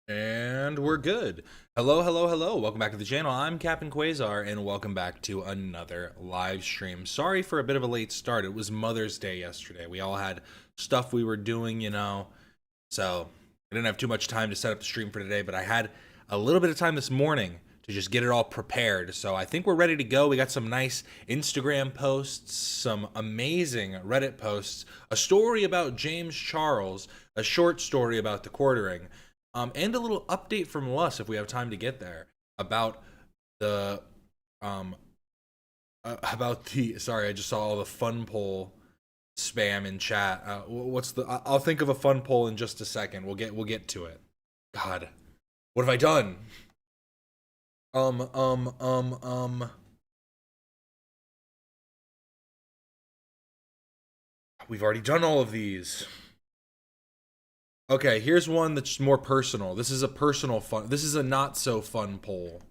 And we're good. Hello, hello, hello. Welcome back to the channel. I'm Captain Quasar, and welcome back to another live stream. Sorry for a bit of a late start. It was Mother's Day yesterday. We all had stuff we were doing, so I didn't have too much time to set up the stream for today, but I had a little bit of time this morning to just get it all prepared. So I think we're ready to go. We got some nice Instagram posts, some amazing Reddit posts, a story about James Charles, a short story about TheQuartering, and a little update from us, if we have time to get there, about the sorry, I just saw all the fun poll spam in chat. I'll think of a fun poll in just a second. We'll get to it. God, what have I done? We've already done all of these. Okay, here's one that's more personal. This is a personal fun. This is a not so fun poll.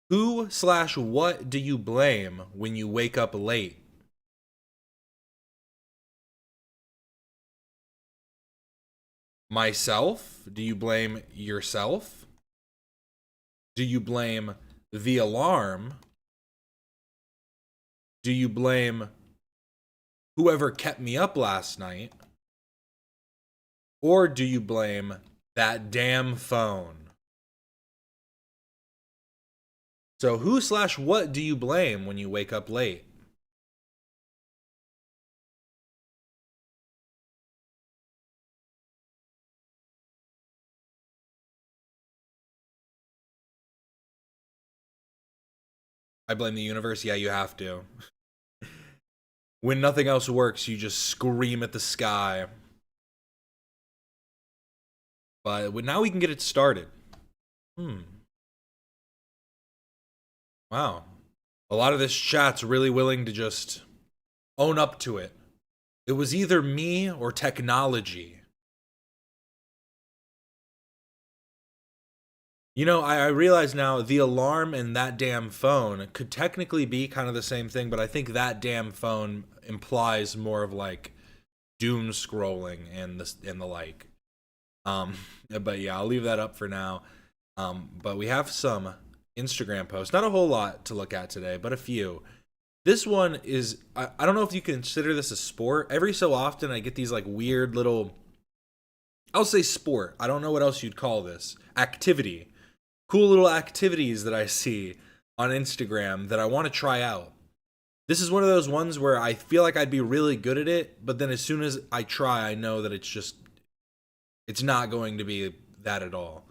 Who/what do you blame when you wake up late? Myself? Do you blame yourself? Do you blame the alarm? Do you blame whoever kept me up last night? Or do you blame that damn phone? So who/what do you blame when you wake up late? I blame the universe. Yeah, you have to. When nothing else works, you just scream at the sky. But now we can get it started. Wow. A lot of this chat's really willing to just own up to it. It was either me or technology. You know, I realize now the alarm and that damn phone could technically be kind of the same thing, but I think that damn phone implies more of like doom scrolling and the like. But yeah, I'll leave that up for now. But we have some Instagram posts. Not a whole lot to look at today, but a few. This one is, I don't know if you consider this a sport. Every so often I get these like weird little, I'll say sport. I don't know what else you'd call this. Activity. Cool little activities that I see on Instagram that I want to try out. This is one of those ones where I feel like I'd be really good at it, but then as soon as I try, I know that it's not going to be that at all.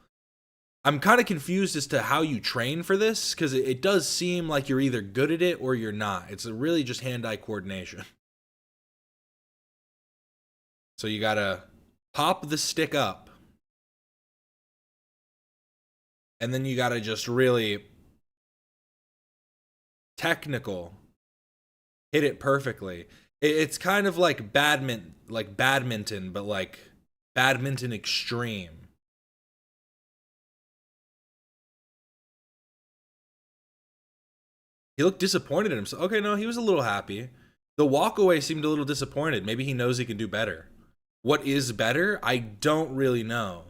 I'm kind of confused as to how you train for this, because it does seem like you're either good at it or you're not. It's really just hand-eye coordination. So you gotta pop the stick up, and then you gotta just really technical hit it perfectly. It's kind of like badminton, but like badminton extreme. He looked disappointed in himself. Okay, no, he was a little happy. The walkaway seemed a little disappointed. Maybe he knows he can do better. What is better? I don't really know.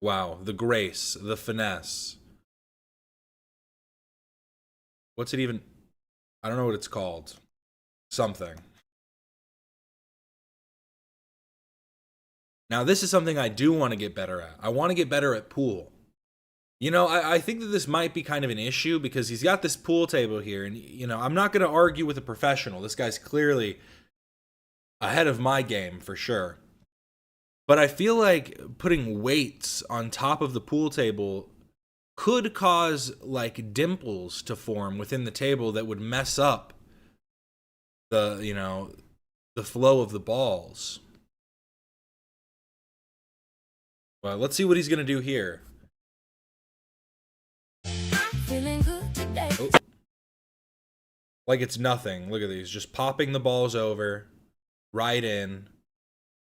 Wow, the grace, the finesse. What's it even? I don't know what it's called. Something. Now, this is something I do want to get better at. I want to get better at pool. You know, I think that this might be kind of an issue because he's got this pool table here, and, I'm not going to argue with a professional. This guy's clearly ahead of my game for sure. But I feel like putting weights on top of the pool table could cause like dimples to form within the table that would mess up the flow of the balls. Well, let's see what he's gonna do here. Oh. Like it's nothing. Look at these, just popping the balls over, right in,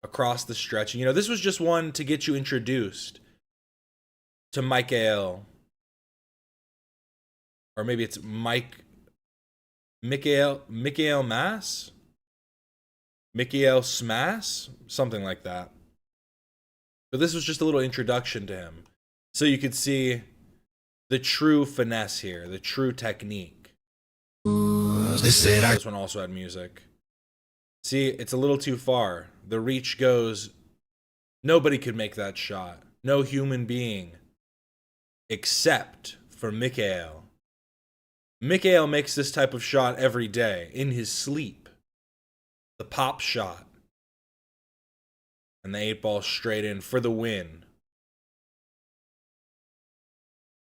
across the stretch. This was just one to get you introduced to Michael. or maybe it's Michael Mass? Michael Smass? Something like that. But this was just a little introduction to him. So you could see the true finesse here, the true technique. This one also had music. See, it's a little too far. The reach goes, nobody could make that shot. No human being. Except for Michael. Michael makes this type of shot every day, in his sleep. The pop shot. And the 8-ball straight in for the win.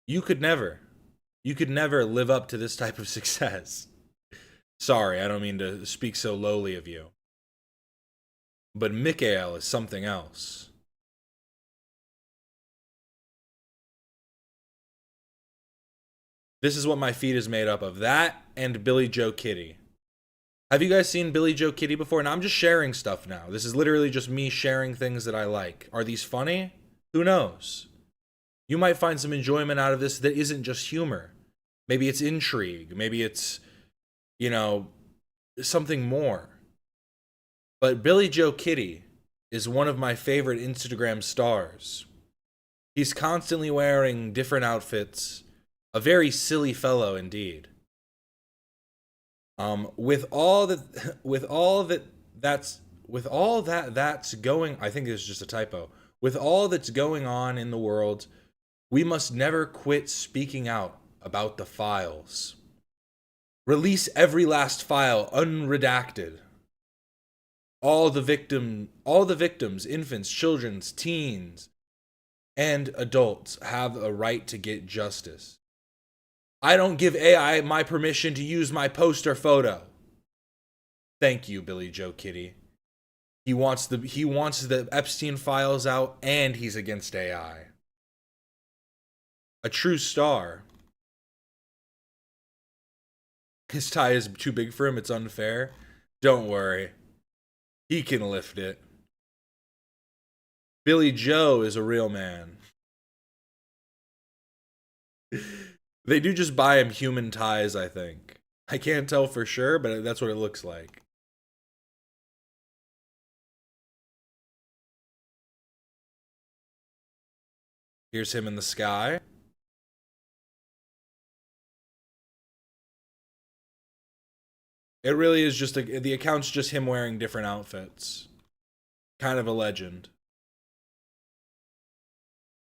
You could never live up to this type of success. Sorry, I don't mean to speak so lowly of you. But Michael is something else. This is what my feed is made up of. That and Billy Joe Kitty. Have you guys seen Billy Joe Kitty before? And I'm just sharing stuff now. This is literally just me sharing things that I like. Are these funny? Who knows? You might find some enjoyment out of this that isn't just humor. Maybe it's intrigue. Maybe it's, you know, something more. But Billy Joe Kitty is one of my favorite Instagram stars. He's constantly wearing different outfits. A very silly fellow indeed. With all that's going, I think it's just a typo. With all that's going on in the world, we must never quit speaking out about the files. Release every last file unredacted. All the victims, infants, children, teens, and adults have a right to get justice. I don't give AI my permission to use my poster photo. Thank you, Billy Joe Kitty. He wants the Epstein files out, and he's against AI. A true star. His tie is too big for him, it's unfair. Don't worry. He can lift it. Billy Joe is a real man. They do just buy him human ties, I think. I can't tell for sure, but that's what it looks like. Here's him in the sky. It really is just the account's just him wearing different outfits. Kind of a legend.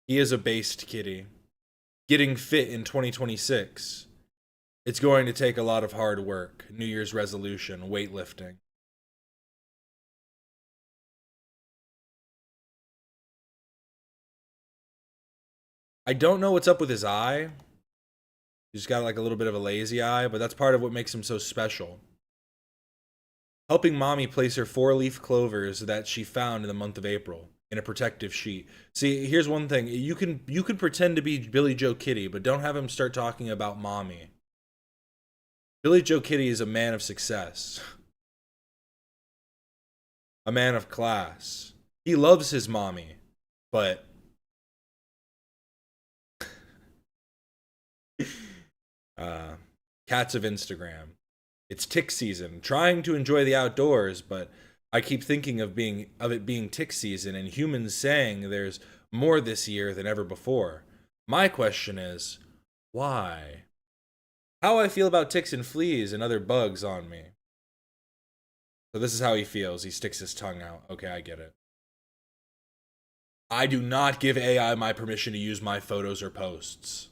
He is a based kitty. Getting fit in 2026. It's going to take a lot of hard work. New Year's resolution, weightlifting. I don't know what's up with his eye. He's got like a little bit of a lazy eye, but that's part of what makes him so special. Helping mommy place her 4-leaf clovers that she found in the month of April in a protective sheet. See, here's one thing. You can pretend to be Billy Joe Kitty, but don't have him start talking about mommy. Billy Joe Kitty is a man of success. A man of class. He loves his mommy, but cats of Instagram. It's tick season. Trying to enjoy the outdoors, but I keep thinking of it being tick season and humans saying there's more this year than ever before. My question is, why? How I feel about ticks and fleas and other bugs on me. So this is how he feels. He sticks his tongue out. Okay, I get it. I do not give AI my permission to use my photos or posts.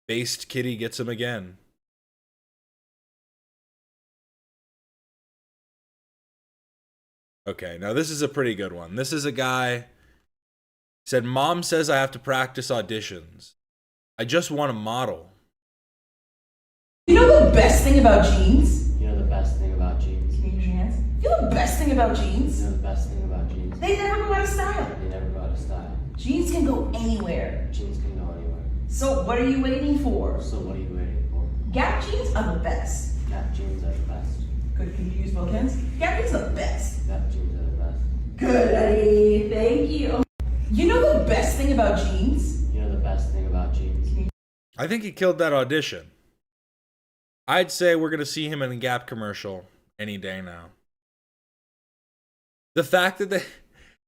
Based kitty gets him again. Okay, now this is a pretty good one. This is a guy said, Mom says I have to practice auditions. I just want to model. You know the best thing about jeans? You know the best thing about jeans? Can you use your hands? You know the best thing about jeans? You know the best thing about jeans? They never go out of style. They never go out of style. Jeans can go anywhere. Jeans can go anywhere. So what are you waiting for? So what are you waiting for? Gap jeans are the best. Gap jeans are the best. Good, can you use both hands? Gap jeans are the best. Gap jeans are the best. Good, Eddie. Thank you. You know the best thing about jeans? You know the best thing about jeans? I think he killed that audition. I'd say we're going to see him in a Gap commercial any day now. The fact that they,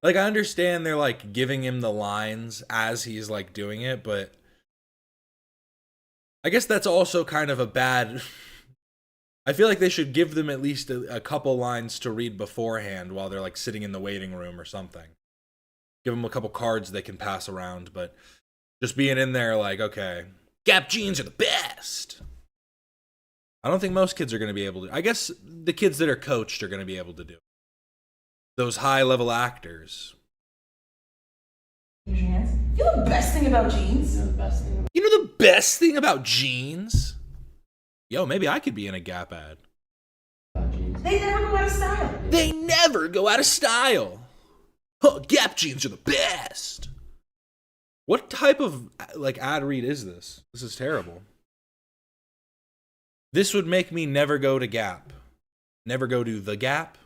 like, I understand they're, like, giving him the lines as he's, like, doing it, but I guess that's also kind of a bad... I feel like they should give them at least a couple lines to read beforehand while they're, like, sitting in the waiting room or something. Give them a couple cards they can pass around, but just being in there like, okay, Gap jeans are the best. I don't think most kids are going to be able to. I guess the kids that are coached are going to be able to do it. Those high-level actors. Use your hands. You know the best thing about jeans? You know the best thing about You know the best thing about jeans? Yo, maybe I could be in a Gap ad. jeans? They never go out of style. They never go out of style. Huh, Gap jeans are the best. What type of, like, ad read is this? This is terrible. This would make me never go to Gap. Never go to the Gap.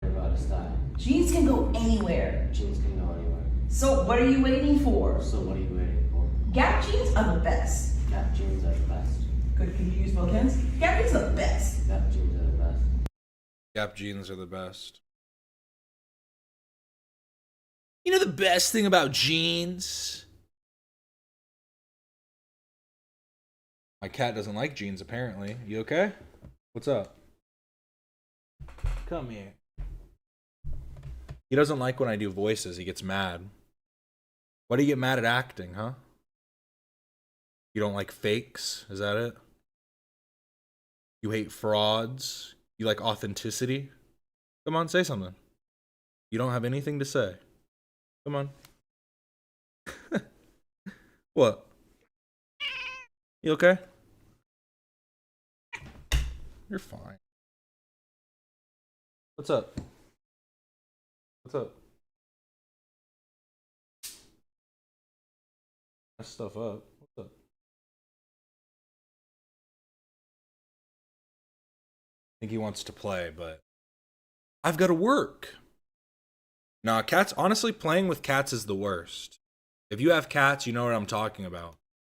Never go out of style. Jeans can go anywhere. Jeans can go anywhere. So what are you waiting for? So what are you waiting for? Gap jeans are the best. Gap jeans are the best. Good, can you use both hands? Gap jeans are the best. Gap jeans are the best. Gap jeans are the best. You know the best thing about jeans? My cat doesn't like jeans, apparently. You okay? What's up? Come here. He doesn't like when I do voices. He gets mad. Why do you get mad at acting, huh? You don't like fakes? Is that it? You hate frauds? You like authenticity? Come on, say something. You don't have anything to say. Come on. What? You okay? You're fine. What's up? What's up? Mess stuff up. What's up? I think he wants to play, but I've got to work. Nah, cats, honestly, playing with cats is the worst. If you have cats, you know what I'm talking about.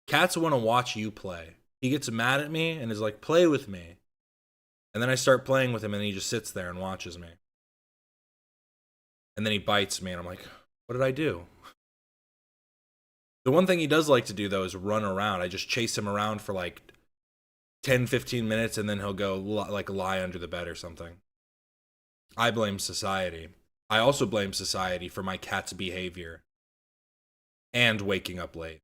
Cats want to watch you play. He gets mad at me and is like, play with me. And then I start playing with him and he just sits there and watches me. And then he bites me and I'm like, what did I do? The one thing he does like to do, though, is run around. I just chase him around for like 10, 15 minutes and then he'll go like lie under the bed or something. I blame society. I also blame society for my cat's behavior and waking up late.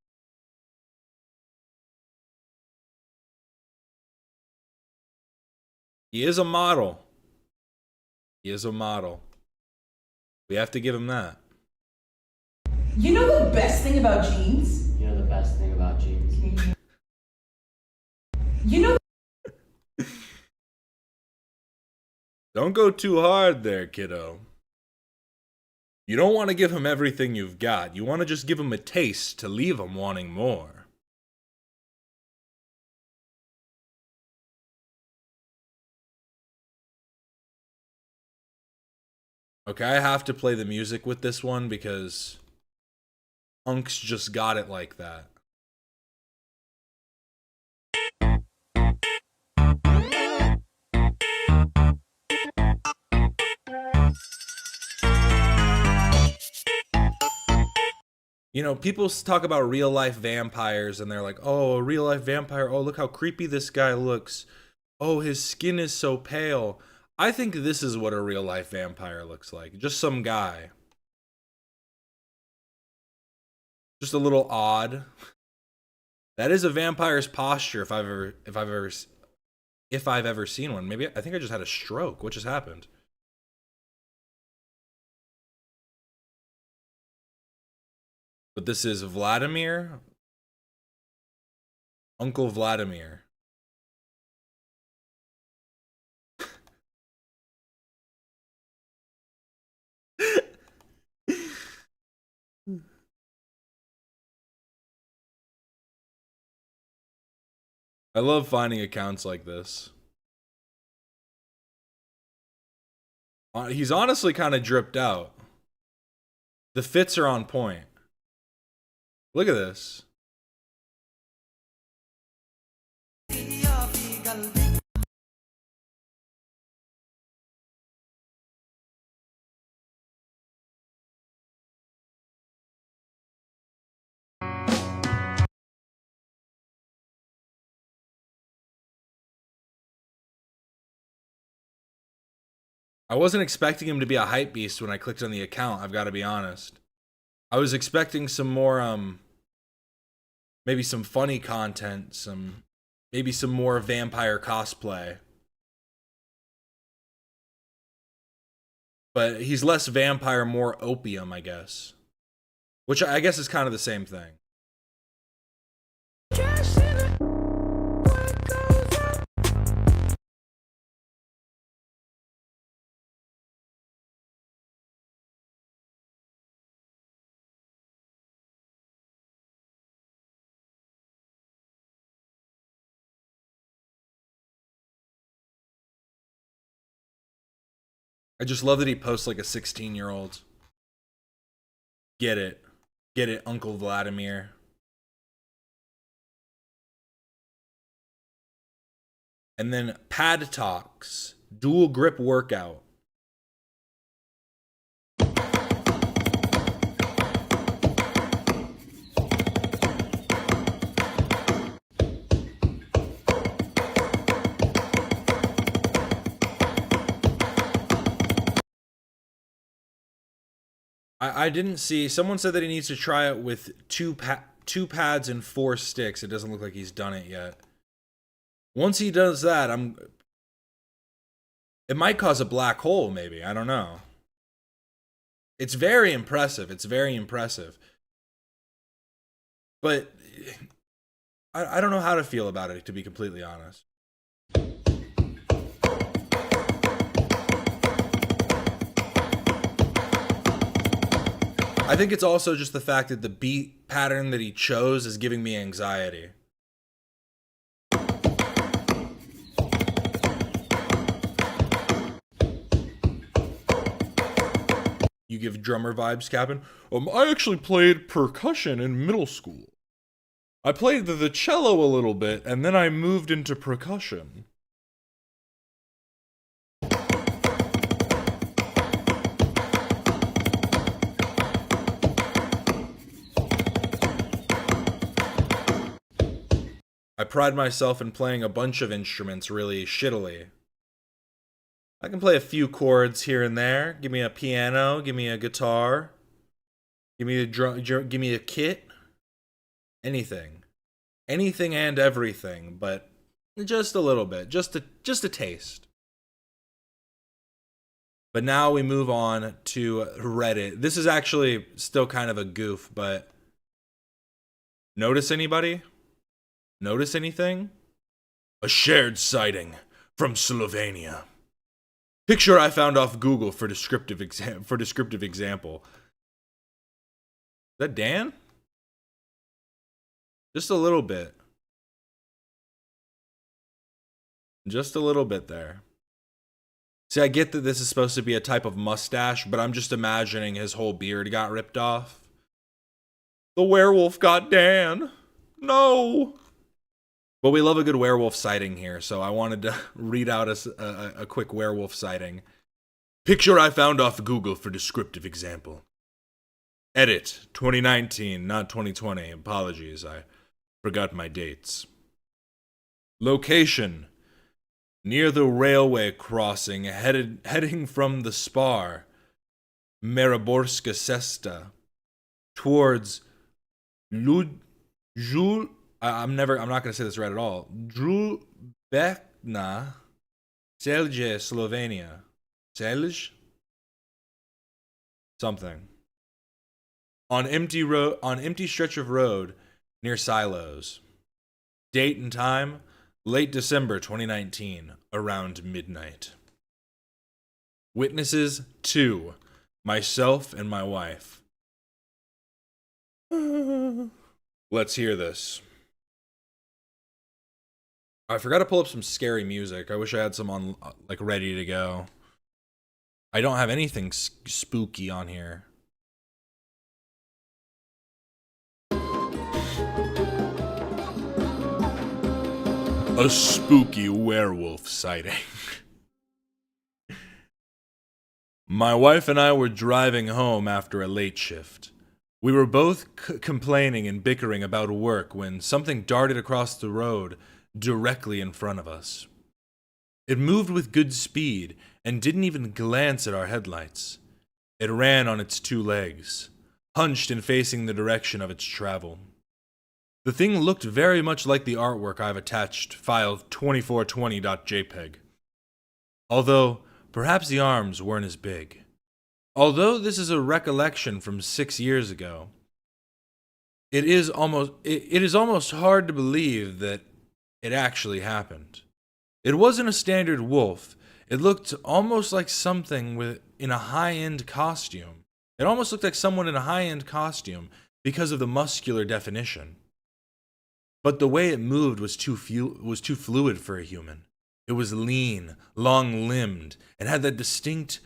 He is a model. He is a model. We have to give him that. You know the best thing about jeans? You know the best thing about jeans? You know Don't go too hard there, kiddo. You don't want to give him everything you've got. You want to just give him a taste to leave him wanting more. Okay, I have to play the music with this one because Unks just got it like that. You know, people talk about real life vampires and they're like, oh, a real life vampire. Oh, look how creepy this guy looks. Oh, his skin is so pale. I think this is what a real life vampire looks like. Just some guy. Just a little odd. That is a vampire's posture if I've ever seen one. Maybe I think I just had a stroke. What just happened? But this is Vladimir. Uncle Vladimir. I love finding accounts like this. He's honestly kind of dripped out. The fits are on point. Look at this. I wasn't expecting him to be a hype beast when I clicked on the account, I've got to be honest. I was expecting some more, maybe some funny content, maybe some more vampire cosplay. But he's less vampire, more opium, I guess. Which I guess is kind of the same thing. I just love that he posts like a 16-year-old. Get it. Get it, Uncle Vladimir. And then Pad Talks. Dual grip workout. I didn't see. Someone said that he needs to try it with two pads and 4 sticks. It doesn't look like he's done it yet. Once he does that, it might cause a black hole, maybe. I don't know. It's very impressive. It's very impressive. But I don't know how to feel about it, to be completely honest. I think it's also just the fact that the beat pattern that he chose is giving me anxiety. You give drummer vibes, Captain? I actually played percussion in middle school. I played the cello a little bit, and then I moved into percussion. I pride myself in playing a bunch of instruments really shittily. I can play a few chords here and there. Give me a piano, give me a guitar, give me a drum, give me a kit. Anything. Anything and everything, but just a little bit, just a taste. But now we move on to Reddit. This is actually still kind of a goof, but notice anybody? Notice anything? A shared sighting from Slovenia. Picture I found off Google for descriptive example. Is that Dan? Just a little bit. Just a little bit there. See, I get that this is supposed to be a type of mustache, but I'm just imagining his whole beard got ripped off. The werewolf got Dan. No. But we love a good werewolf sighting here, so I wanted to read out a quick werewolf sighting. Picture I found off Google for descriptive example. Edit, 2019, not 2020. Apologies, I forgot my dates. Location, near the railway crossing heading from the Spar, Mariborska Cesta, towards I'm not going to say this right at all. Drubekna, Celje, Slovenia. Celje? Something. On empty stretch of road near silos. Date and time, late December 2019, around midnight. Witnesses 2, myself and my wife. Let's hear this. I forgot to pull up some scary music. I wish I had some on, like, ready to go. I don't have anything spooky on here. A spooky werewolf sighting. My wife and I were driving home after a late shift. We were both complaining and bickering about work when something darted across the road directly in front of us. It moved with good speed and didn't even glance at our headlights. It ran on its two legs, hunched and facing the direction of its travel. The thing looked very much like the artwork I've attached file 2420.jpg. Although, perhaps the arms weren't as big. Although this is a recollection from 6 years ago, it is almost hard to believe that it actually happened. It wasn't a standard wolf. It looked almost like something in a high-end costume. It almost looked like someone in a high-end costume because of the muscular definition. But the way it moved was too fluid for a human. It was lean, long-limbed, and had that distinct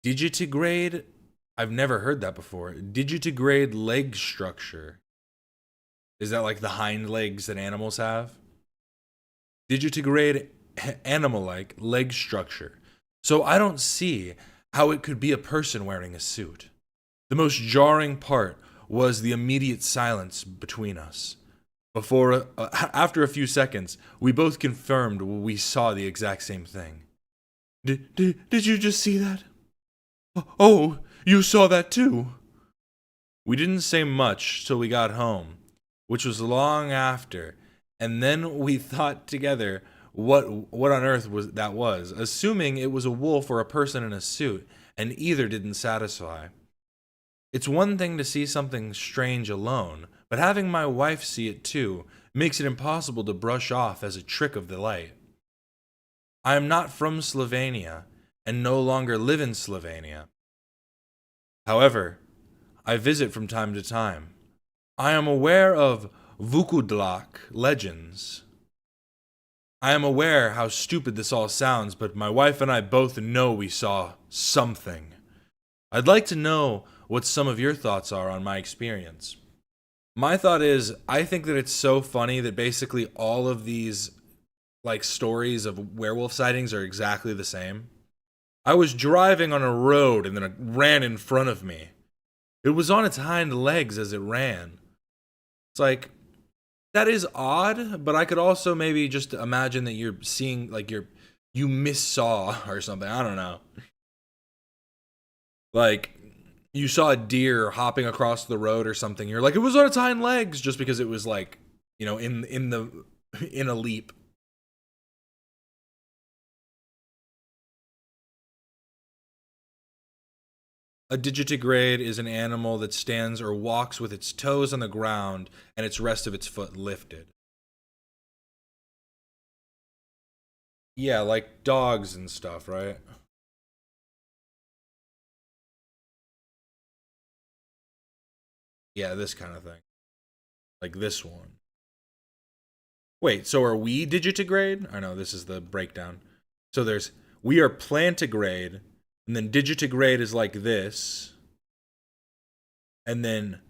digitigrade. I've never heard that before. Digitigrade leg structure. Is that like the hind legs that animals have? Digitigrade animal-like leg structure. So I don't see how it could be a person wearing a suit. The most jarring part was the immediate silence between us. After a few seconds, we both confirmed we saw the exact same thing. Did you just see that? Oh, you saw that too? We didn't say much till we got home, which was long after, and then we thought together what on earth was, assuming it was a wolf or a person in a suit, and either didn't satisfy. It's one thing to see something strange alone, but having my wife see it too makes it impossible to brush off as a trick of the light. I am not from Slovenia, and no longer live in Slovenia. However, I visit from time to time. I am aware of Vukudlak legends. I am aware how stupid this all sounds, but my wife and I both know we saw something. I'd like to know what some of your thoughts are on my experience. My thought is, I think that it's so funny that basically all of these stories of werewolf sightings are exactly the same. I was driving on a road and then it ran in front of me. It was on its hind legs as it ran. It's like, that is odd, but I could also maybe just imagine that you're seeing, you missaw or something. I don't know. You saw a deer hopping across the road or something. You're like, it was on its hind legs, just because it was in a leap. A digitigrade is an animal that stands or walks with its toes on the ground and its rest of its foot lifted. Yeah, like dogs and stuff, right? Yeah, this kind of thing. Like this one. Wait, so are we digitigrade? I know, this is the breakdown. So we are plantigrade, and then digitigrade is like this. And then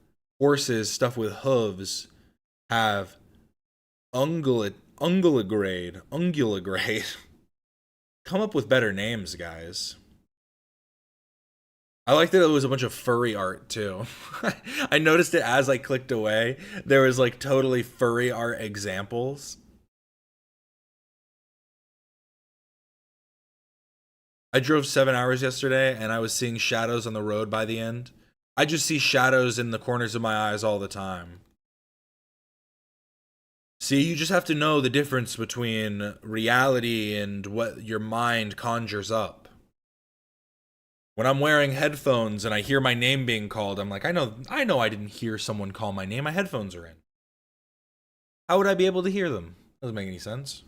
horses, stuff with hooves, have ungulagrade. Come up with better names, guys. I like that it was a bunch of furry art, too. I noticed it as I clicked away. There was, totally furry art examples. I drove 7 hours yesterday, and I was seeing shadows on the road by the end. I just see shadows in the corners of my eyes all the time. See, you just have to know the difference between reality and what your mind conjures up. When I'm wearing headphones and I hear my name being called, I'm like, I know I didn't hear someone call my name. My headphones are in. How would I be able to hear them? Doesn't make any sense.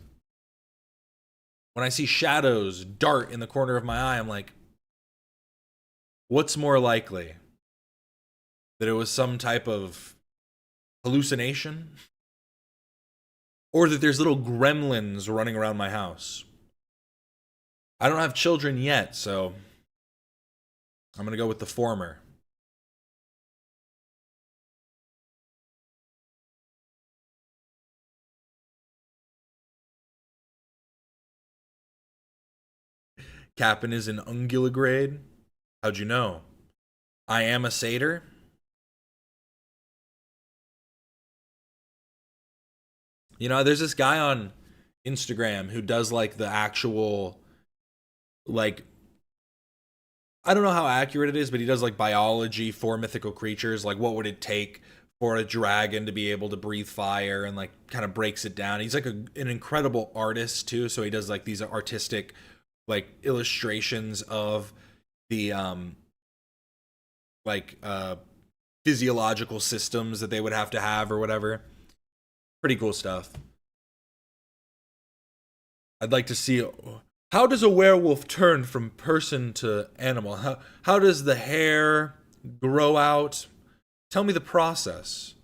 When I see shadows dart in the corner of my eye, I'm like, what's more likely? That it was some type of hallucination? Or that there's little gremlins running around my house? I don't have children yet, so I'm going to go with the former. Cap'n is an ungulagrade. How'd you know? I am a satyr. You know, there's this guy on Instagram who does like the actual, like, I don't know how accurate it is, but he does like biology for mythical creatures. Like, what would it take for a dragon to be able to breathe fire, and like kind of breaks it down. He's like an incredible artist too. So he does like these artistic like illustrations of the like physiological systems that they would have to have or whatever. Pretty cool stuff. I'd like to see, how does a werewolf turn from person to animal? How does the hair grow out? Tell me the process.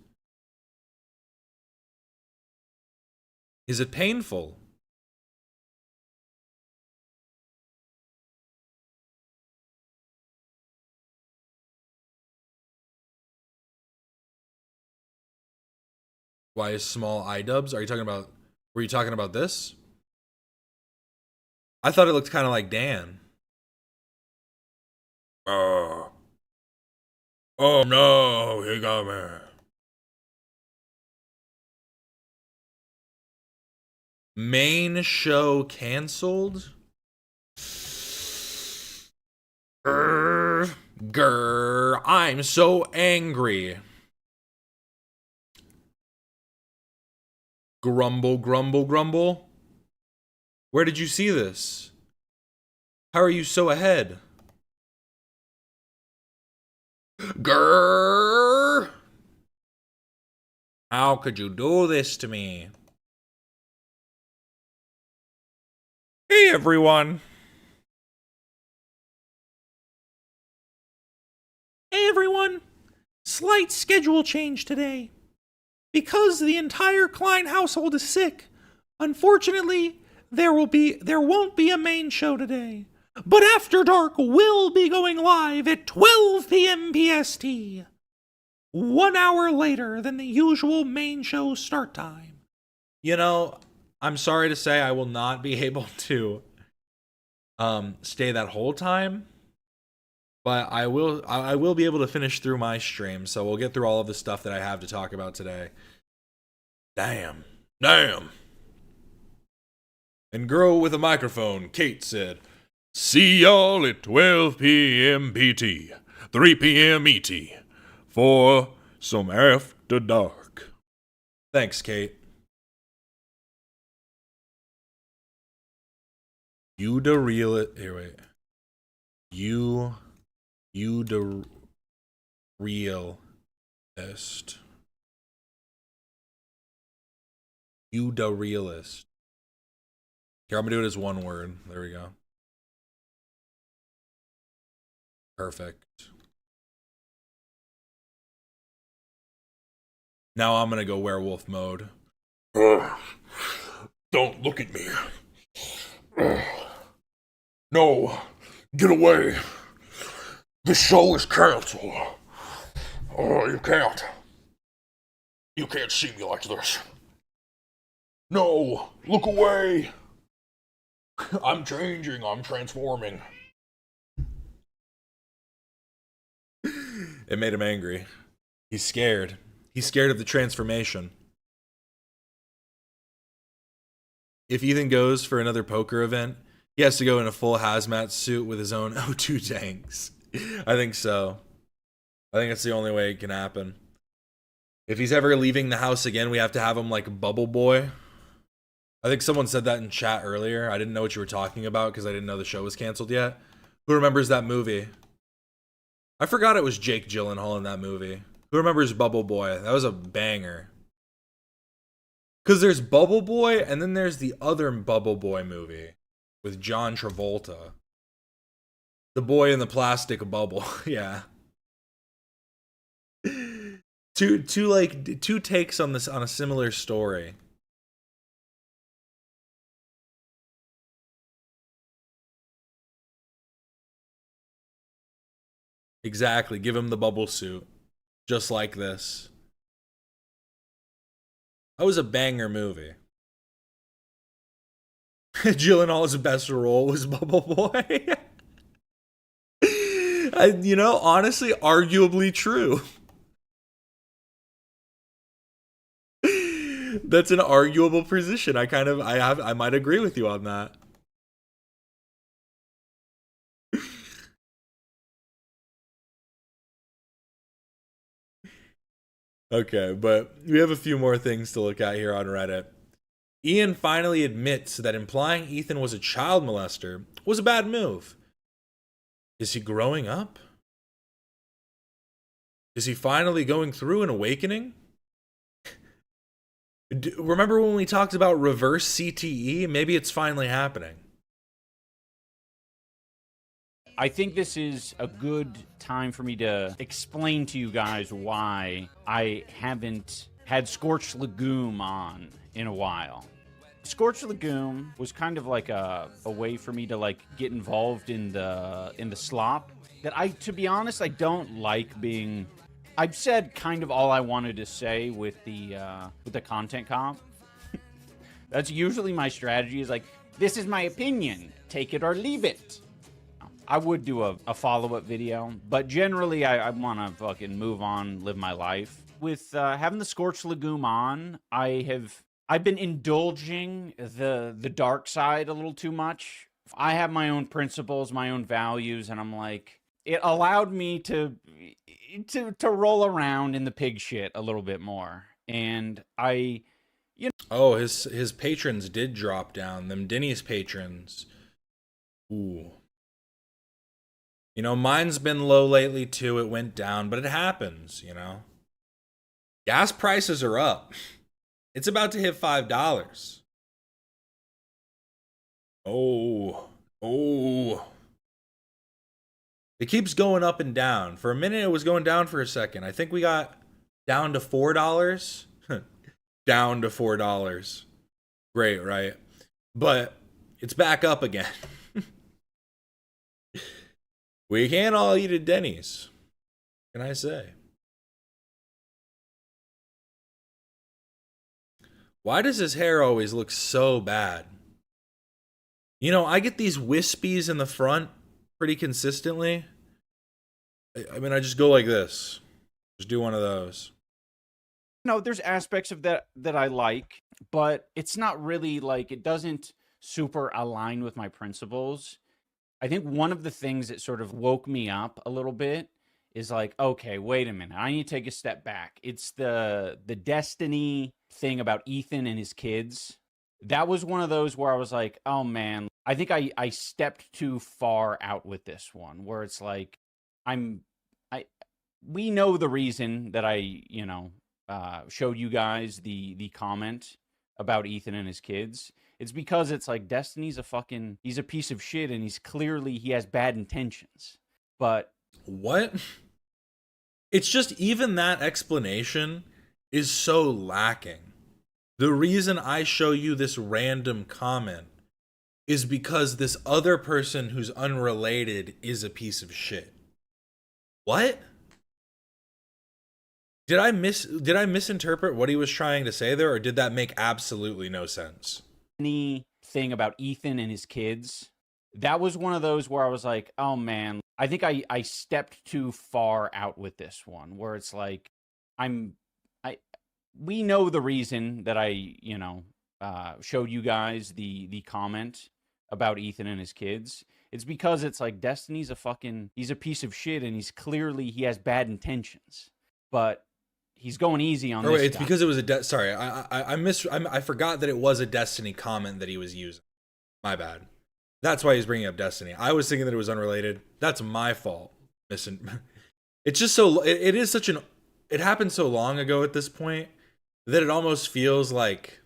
Is it painful? Why is small Idubbbz? Were you talking about this? I thought it looked kind of like Dan. Oh no, he got me. Main show canceled? Grr, I'm so angry. Grumble, grumble, grumble. Where did you see this? How are you so ahead? Grrr! How could you do this to me? Hey everyone. Hey everyone. Slight schedule change today. Because the entire Klein household is sick, unfortunately, there won't be a main show today. But After Dark will be going live at 12 p.m. PST. 1 hour later than the usual main show start time. You know, I'm sorry to say I will not be able to stay that whole time. But I will be able to finish through my stream, so we'll get through all of the stuff that I have to talk about today. Damn. And girl with a microphone, Kate said, "See y'all at 12 p.m. PT, 3 p.m. ET, for some After Dark." Thanks, Kate. You the real here, wait. You the realist. You the realist. Here, I'm gonna do it as one word. There we go. Perfect. Now I'm gonna go werewolf mode. Don't look at me. No, get away. The show is canceled. Oh, you can't. You can't see me like this. No, look away. I'm changing, I'm transforming. It made him angry. He's scared. He's scared of the transformation. If Ethan goes for another poker event, he has to go in a full hazmat suit with his own O2 tanks. I think so. I think that's the only way it can happen. If he's ever leaving the house again, we have to have him like Bubble Boy. I think someone said that in chat earlier. I didn't know what you were talking about because I didn't know the show was canceled yet. Who remembers that movie? I forgot it was Jake Gyllenhaal in that movie. Who remembers Bubble Boy? That was a banger. Because there's Bubble Boy, and then there's the other Bubble Boy movie with John Travolta. The boy in the plastic bubble. Yeah. Two takes on this on a similar story. Exactly. Give him the bubble suit. Just like this. That was a banger movie. Gyllenhaal's best role was Bubble Boy. You know, honestly, arguably true. That's an arguable position. I might agree with you on that. Okay, but we have a few more things to look at here on Reddit. Ian finally admits that implying Ethan was a child molester was a bad move. Is he growing up? Is he finally going through an awakening? Remember when we talked about reverse CTE? Maybe it's finally happening. I think this is a good time for me to explain to you guys why I haven't had Scorched Legume on in a while. Scorched Legume was kind of like a way for me to like get involved in the slop. That to be honest, I don't like being. I've said kind of all I wanted to say with the content comp. That's usually my strategy. Is like, this is my opinion. Take it or leave it. I would do a follow-up video, but generally I want to fucking move on, live my life. With having the Scorched Legume on, I've been indulging the dark side a little too much. I have my own principles, my own values, and I'm like, it allowed me to roll around in the pig shit a little bit more. And Oh, his patrons did drop down. Them Denny's patrons. Ooh. You know, mine's been low lately too. It went down, but it happens, you know. Gas prices are up. It's about to hit $5. Oh. It keeps going up and down. For a minute, it was going down for a second. I think we got down to $4. Down to $4. Great, right? But it's back up again. We can't all eat at Denny's. What can I say? Why does his hair always look so bad? You know, I get these wispies in the front pretty consistently. I mean, I just go like this. Just do one of those. No, there's aspects of that I like, but it's not really like, it doesn't super align with my principles. I think one of the things that sort of woke me up a little bit is like, okay, wait a minute. I need to take a step back. It's the Destiny thing about Ethan and his kids. That was one of those where I was like, oh man, I think I stepped too far out with this one, where it's like, we know the reason that I showed you guys the comment about Ethan and his kids. It's because it's like, Destiny's he's a piece of shit, and he has bad intentions. But what? It's just, even that explanation is so lacking. The reason I show you this random comment is because this other person who's unrelated is a piece of shit. What? Did I misinterpret what he was trying to say there, or did that make absolutely no sense? Any thing about Ethan and his kids, that was one of those where I was like, oh man, I think I stepped too far out with this one, where it's like, we know the reason that I showed you guys the comment about Ethan and his kids. It's because it's like, Destiny's he's a piece of shit, and he has bad intentions, but he's going easy on this It's guy. because it was I forgot that it was a Destiny comment that he was using. My bad. That's why he's bringing up Destiny. I was thinking that it was unrelated. That's my fault. It's just so, it happened so long ago at this point that it almost feels like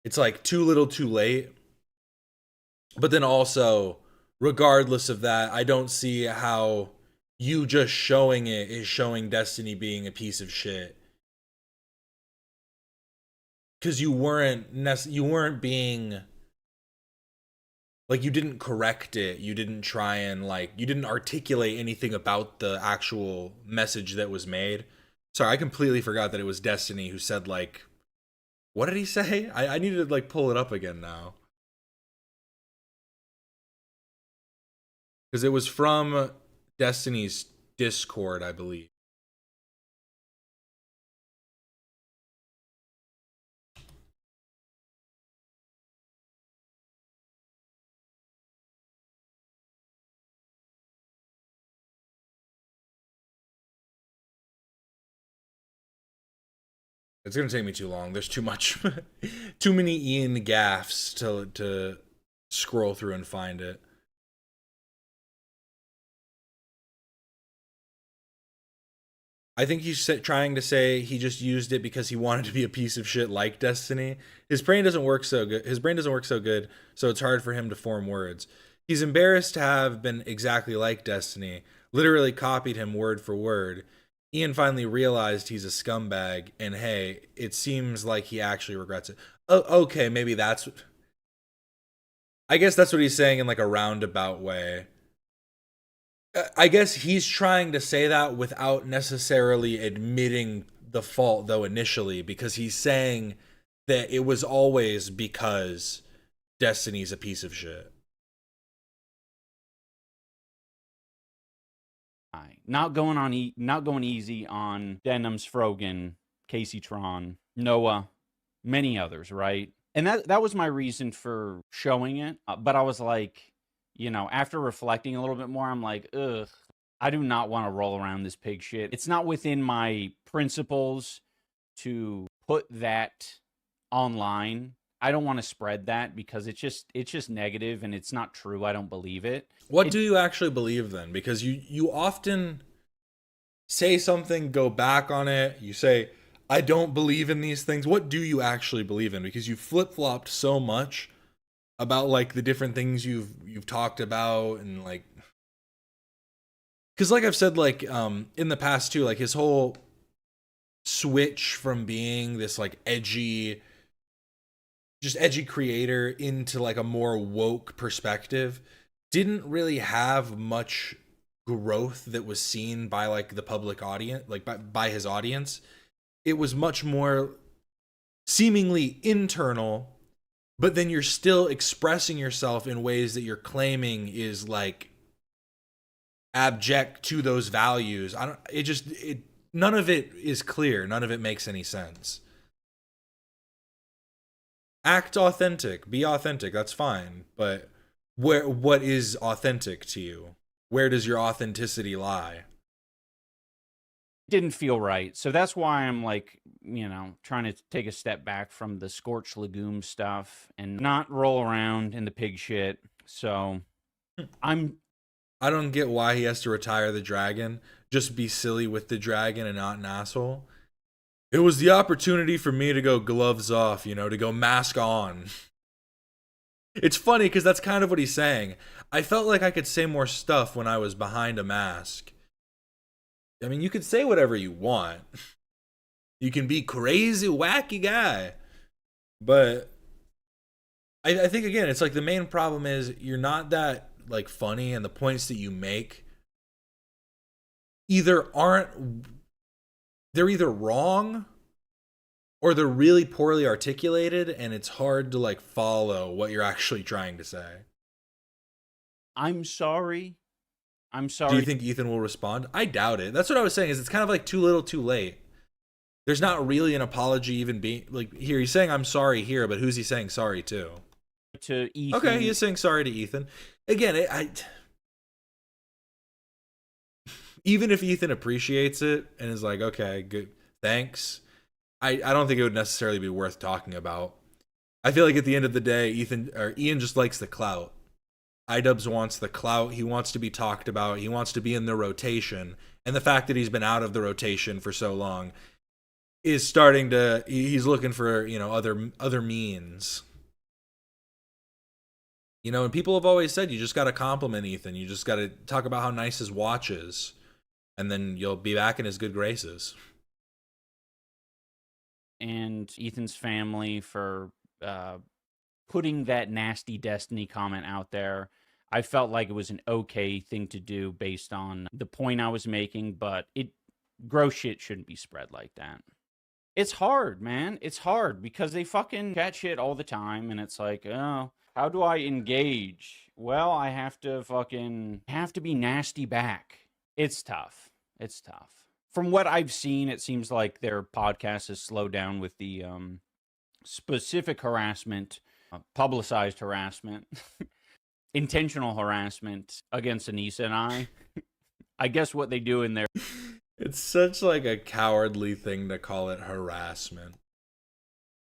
it's like too little too late. But then also, regardless of that, I don't see how you just showing it is showing Destiny being a piece of shit. Because you weren't being, like, you didn't correct it. You didn't try and, like, you didn't articulate anything about the actual message that was made. Sorry, I completely forgot that it was Destiny who said, like, what did he say? I need to, like, pull it up again now. Because it was from Destiny's Discord, I believe. It's gonna take me too long. There's too much, too many Ian gaffes to scroll through and find it. I think he's trying to say he just used it because he wanted to be a piece of shit like Destiny. His brain doesn't work so good. So it's hard for him to form words. He's embarrassed to have been exactly like Destiny. Literally copied him word for word. Ian finally realized he's a scumbag, and hey, it seems like he actually regrets it. Oh, okay, maybe that's... I guess that's what he's saying in like a roundabout way. I guess he's trying to say that without necessarily admitting the fault, though, initially, because he's saying that it was always because Destiny's a piece of shit. Not going easy on Denims, Frogan, Casey Tron, Noah, many others, right? And that was my reason for showing it. But I was like, you know, after reflecting a little bit more, I'm like, ugh, I do not want to roll around this pig shit. It's not within my principles to put that online. I don't want to spread that because it's just negative and it's not true. I don't believe it. What do you actually believe then? Because you often say something, go back on it. You say, I don't believe in these things. What do you actually believe in? Because you flip-flopped so much about like the different things you've talked about, and like, because like I've said, like in the past too, like his whole switch from being this like edgy creator into like a more woke perspective didn't really have much growth that was seen by like the public audience, like by his audience. It was much more seemingly internal, but then you're still expressing yourself in ways that you're claiming is like abject to those values. None of it is clear. None of it makes any sense. Act authentic, be authentic, that's fine. But what is authentic to you? Where does your authenticity lie? Didn't feel right. So that's why I'm like, you know, trying to take a step back from the scorched legume stuff and not roll around in the pig shit. So I don't get why he has to retire the dragon. Just be silly with the dragon and not an asshole. It was the opportunity for me to go gloves off, you know, to go mask on. It's funny because that's kind of what he's saying. I felt like I could say more stuff when I was behind a mask. I mean, you could say whatever you want. You can be crazy, wacky guy. But I think, again, it's like the main problem is you're not that like funny, and the points that you make they're either wrong or they're really poorly articulated, and it's hard to like follow what you're actually trying to say. I'm sorry. Do you think Ethan will respond? I doubt it. That's what I was saying, is it's kind of like too little too late. There's not really an apology even being like here. He's saying I'm sorry here, but who's he saying sorry to? To Ethan. Okay, he is saying sorry to Ethan. Again, even if Ethan appreciates it and is like, okay, good, thanks, I don't think it would necessarily be worth talking about. I feel like at the end of the day, Ian just likes the clout. Idubbbz wants the clout. He wants to be talked about. He wants to be in the rotation. And the fact that he's been out of the rotation for so long is starting to... He's looking for, you know, other means. You know, and people have always said you just got to compliment Ethan. You just got to talk about how nice his watch is. And then you'll be back in his good graces. And Ethan's family for putting that nasty Destiny comment out there. I felt like it was an okay thing to do based on the point I was making, but gross shit shouldn't be spread like that. It's hard, man. It's hard because they fucking chat shit all the time, and it's like, oh, how do I engage? Well, I have to be nasty back. It's tough. It's tough. From what I've seen, it seems like their podcast has slowed down with the specific harassment, publicized harassment, intentional harassment against Anissa and I. I guess what they do in their It's such like a cowardly thing to call it harassment.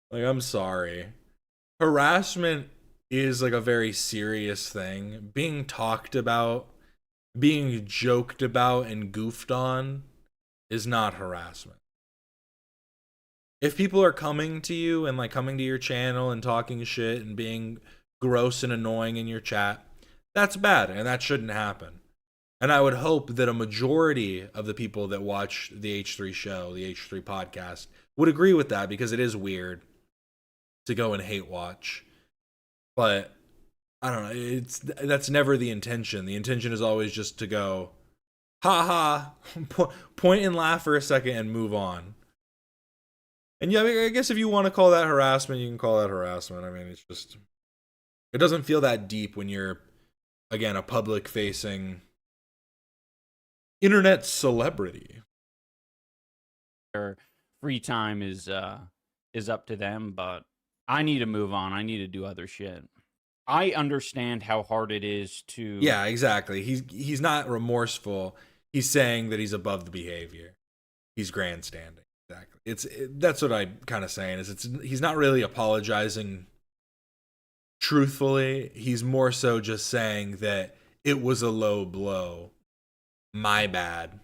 Like, I'm sorry. Harassment is like a very serious thing. Being talked about, being joked about and goofed on is not harassment. If people are coming to you and like coming to your channel and talking shit and being gross and annoying in your chat, that's bad and that shouldn't happen. And I would hope that a majority of the people that watch the H3 show, the H3 podcast, would agree with that, because it is weird to go and hate watch. But I don't know, that's never the intention. The intention is always just to go, ha ha, point and laugh for a second and move on. And yeah, I guess if you want to call that harassment, you can call that harassment. I mean, it's just, it doesn't feel that deep when you're, again, a public facing internet celebrity. Their free time is up to them, but I need to move on. I need to do other shit. I understand how hard it is to. Yeah, exactly. He's not remorseful. He's saying that he's above the behavior. He's grandstanding. Exactly. That's what I'm kind of saying. He's not really apologizing truthfully. He's more so just saying that it was a low blow. My bad.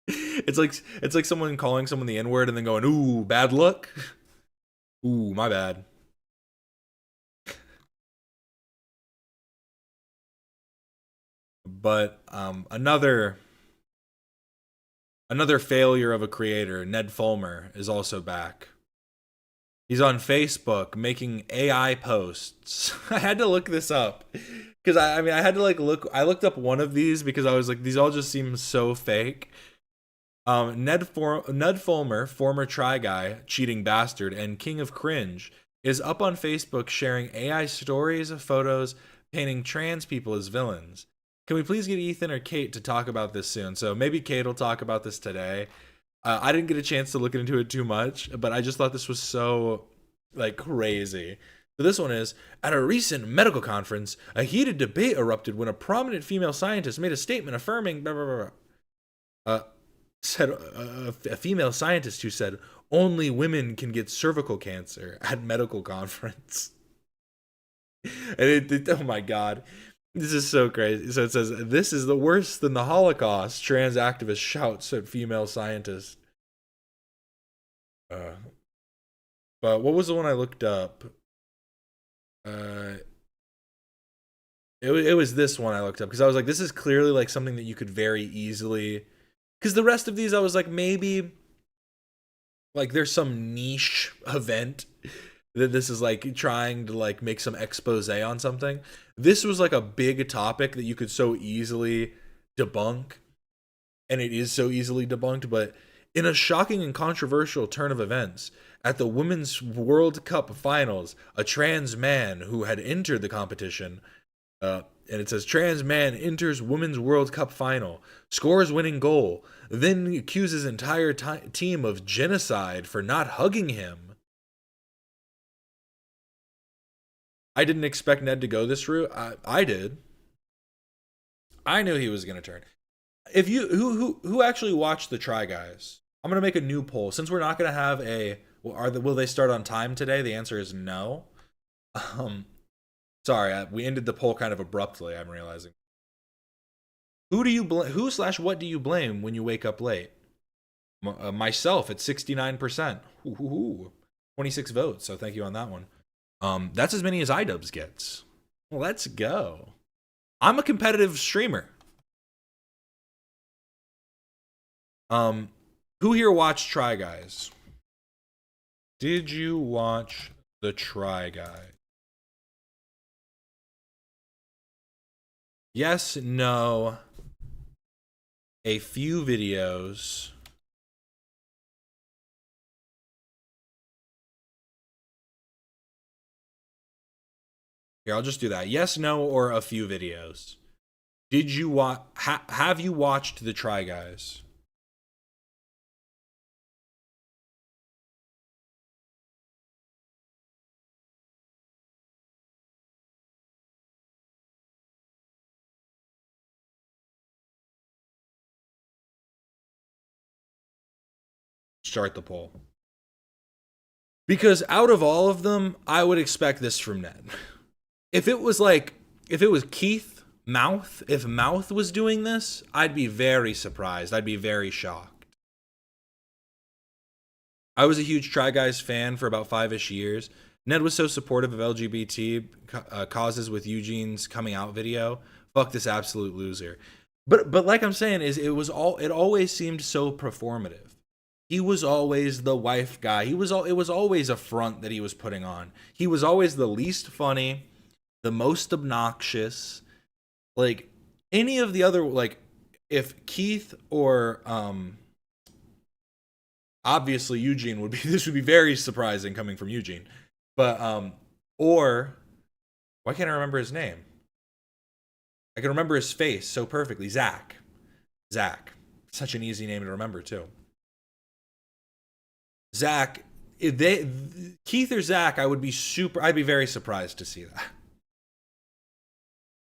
It's like someone calling someone the N-word and then going, "Ooh, bad luck." Ooh, my bad. But another failure of a creator, Ned Fulmer, is also back. He's on Facebook making AI posts. I had to look this up because I had to like look. I looked up one of these because I was like, these all just seem so fake. Ned Fulmer, former Try Guy, cheating bastard, and king of cringe, is up on Facebook sharing AI stories, photos, painting trans people as villains. Can we please get Ethan or Kate to talk about this soon? So maybe Kate will talk about this today. I didn't get a chance to look into it too much, but I just thought this was so like crazy. So this one is, at a recent medical conference, a heated debate erupted when a prominent female scientist made a statement affirming blah, blah, blah. Said a female scientist who said only women can get cervical cancer at medical conference. And oh my god, this is so crazy. So it says, this is the worse than the Holocaust, trans activist shouts at female scientist. But what was the one I looked up? It was this one I looked up because I was like, this is clearly like something that you could very easily. Because the rest of these, I was like, maybe like there's some niche event that this is like trying to like make some expose on something. This was like a big topic that you could so easily debunk, and it is so easily debunked. But in a shocking and controversial turn of events, at the Women's World Cup finals, a trans man who had entered the competition, and it says, trans man enters Women's World Cup final, scores winning goal, then accuses entire team of genocide for not hugging him. I didn't expect Ned to go this route. I did. I knew he was going to turn. If you who actually watched the Try Guys, I'm going to make a new poll since we're not going to have a. Will they start on time today? The answer is no. Sorry, we ended the poll kind of abruptly, I'm realizing. Who do you blame? What do you blame when you wake up late? Myself at 69%. 26 votes, so thank you on that one. That's as many as Idubbbz gets. Let's go. I'm a competitive streamer. Who here watched Try Guys? Did you watch the Try Guys? Yes, no, a few videos. Here, I'll just do that. Yes, no, or a few videos. Did you watch? Have you watched the Try Guys? start the poll. Because out of all of them, I would expect this from Ned. If it was Keith, Mouth, if Mouth was doing this, I'd be very surprised. I'd be very shocked. I was a huge Try Guys fan for about 5-ish years. Ned was so supportive of LGBT causes with Eugene's coming out video. Fuck this absolute loser. But like I'm saying, it always seemed so performative. He was always the wife guy. It was always a front that he was putting on. He was always the least funny, the most obnoxious. Like any of the other, like if Keith or obviously Eugene would be, this would be very surprising coming from Eugene. But or why can't I remember his name? I can remember his face so perfectly. Zach. Such an easy name to remember too. Zach, Keith or Zach, I'd be very surprised to see that.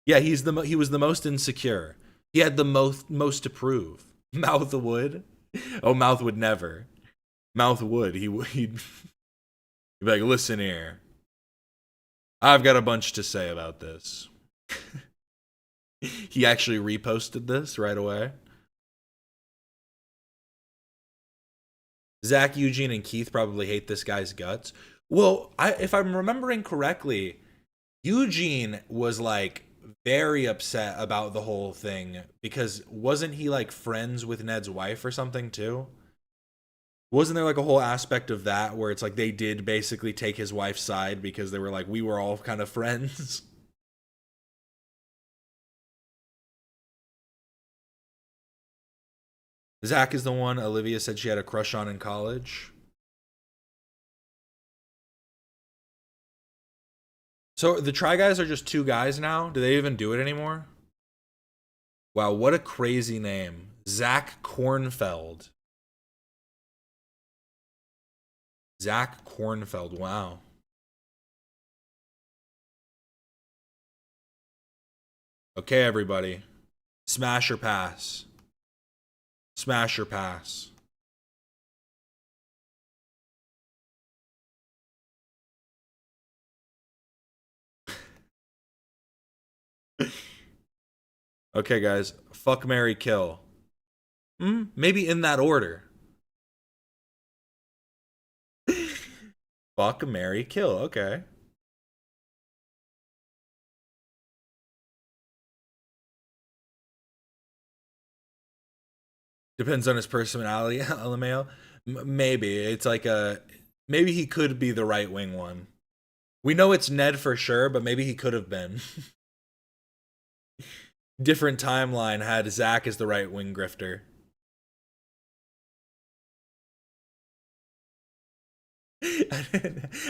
Yeah, he was the most insecure. He had the most to prove. Mouth would. Oh, Mouth would never. Mouth would. He'd be like, listen here. I've got a bunch to say about this. He actually reposted this right away. Zach, Eugene, and Keith probably hate this guy's guts. Well, if I'm remembering correctly, Eugene was like very upset about the whole thing because wasn't he like friends with Ned's wife or something too? Wasn't there like a whole aspect of that where it's like they did basically take his wife's side because they were like, we were all kind of friends? Zach is the one Olivia said she had a crush on in college. So the Try Guys are just 2 guys now? Do they even do it anymore? Wow, what a crazy name. Zach Kornfeld. Zach Kornfeld, wow. Okay, everybody. Smash or pass? Smash or pass? Okay, guys. Fuck, marry, kill. Maybe in that order. Fuck, marry, kill. Okay. Depends on his personality, LMAO. Maybe. It's like maybe he could be the right wing one. We know it's Ned for sure, but maybe he could have been. Different timeline had Zach as the right wing grifter.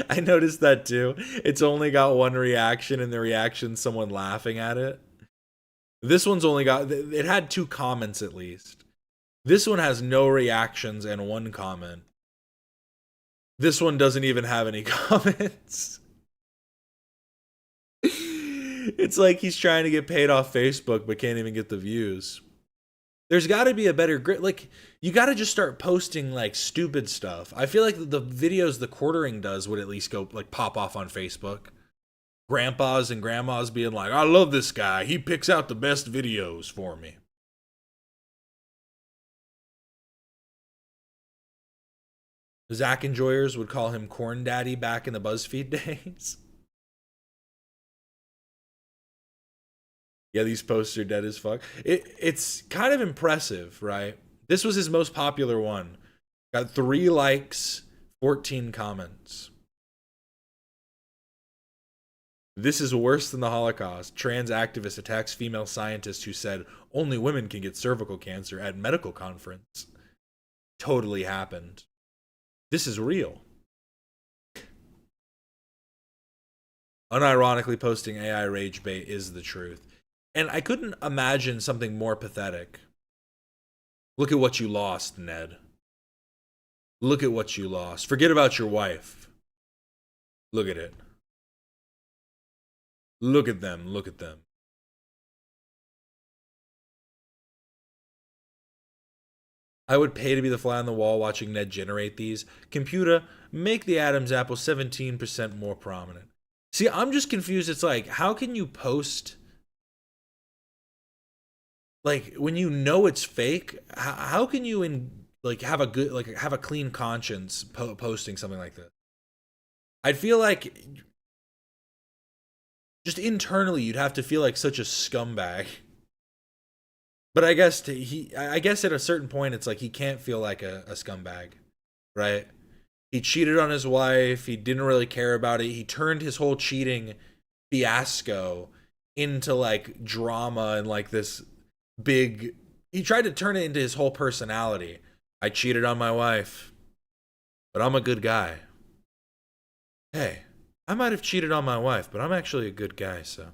I noticed that too. It's only got one reaction, and the reaction's someone laughing at it. This one's only got, it had 2 comments at least. This one has no reactions and 1 comment. This one doesn't even have any comments. It's like he's trying to get paid off Facebook but can't even get the views. There's got to be a better grid. Like, you got to just start posting like stupid stuff. I feel like the videos TheQuartering does would at least go like pop off on Facebook. Grandpas and grandmas being like, I love this guy. He picks out the best videos for me. Zach enjoyers would call him Corn Daddy back in the BuzzFeed days. Yeah, these posts are dead as fuck. It's kind of impressive, right? This was his most popular one. Got 3 likes, 14 comments. This is worse than the Holocaust. Trans activist attacks female scientist who said only women can get cervical cancer at medical conference. Totally happened. This is real. Unironically posting AI rage bait is the truth. And I couldn't imagine something more pathetic. Look at what you lost, Ned. Look at what you lost. Forget about your wife. Look at it. Look at them. Look at them. I would pay to be the fly on the wall watching Ned generate these. Computer, make the Adam's apple 17% more prominent. See, I'm just confused. It's like, how can you post, like, when you know it's fake, how can you have a clean conscience posting something like this? I'd feel like just internally you'd have to feel like such a scumbag. But I guess at a certain point it's like he can't feel like a scumbag, right? He cheated on his wife. He didn't really care about it. He turned his whole cheating fiasco into like drama and like this big. He tried to turn it into his whole personality. I cheated on my wife, but I'm a good guy. Hey, I might have cheated on my wife, but I'm actually a good guy, so.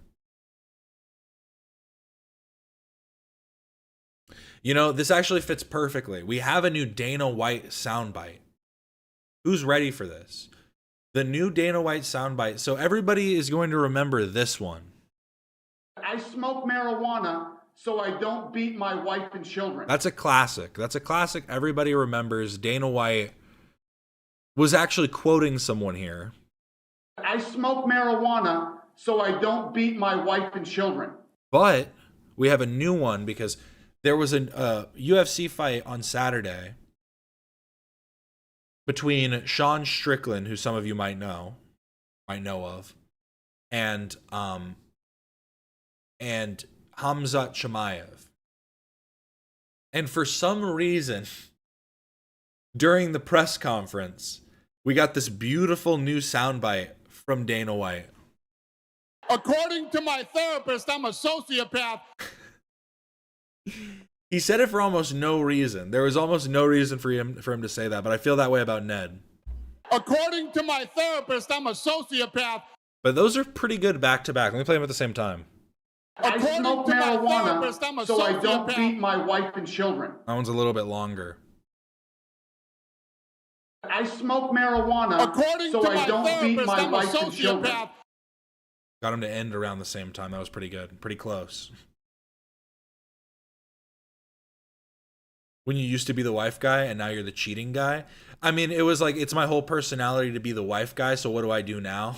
You know, this actually fits perfectly. We have a new Dana White soundbite. Who's ready for this? The new Dana White soundbite. So everybody is going to remember this one. I smoke marijuana so I don't beat my wife and children. That's a classic. That's a classic everybody remembers. Dana White was actually quoting someone here. I smoke marijuana so I don't beat my wife and children. But we have a new one because there was a UFC fight on Saturday between Sean Strickland, who some of you might know of, and Hamzat Chimaev. And for some reason, during the press conference, we got this beautiful new soundbite from Dana White. According to my therapist, I'm a sociopath. He said it for almost no reason. There was almost no reason for him to say that, but I feel that way about Ned. According to my therapist, I'm a sociopath. But those are pretty good back to back. Let me play them at the same time. I smoke marijuana so I don't beat my wife and children. That one's a little bit longer. I smoke marijuana so I don't beat my wife and children. Got him to end around the same time. That was pretty good. Pretty close. When you used to be the wife guy and now you're the cheating guy. I mean, it was like, it's my whole personality to be the wife guy, so what do I do now?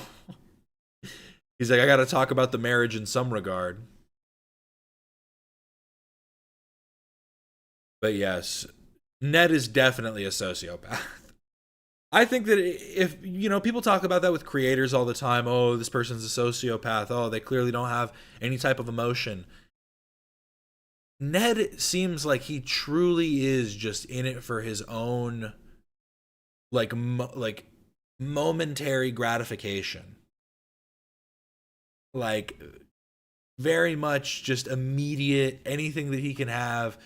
He's like, I gotta talk about the marriage in some regard. But yes, Ned is definitely a sociopath. I think that if, you know, people talk about that with creators all the time. Oh, this person's a sociopath. Oh, they clearly don't have any type of emotion. Ned seems like he truly is just in it for his own, like momentary gratification. Like, very much just immediate, anything that he can have.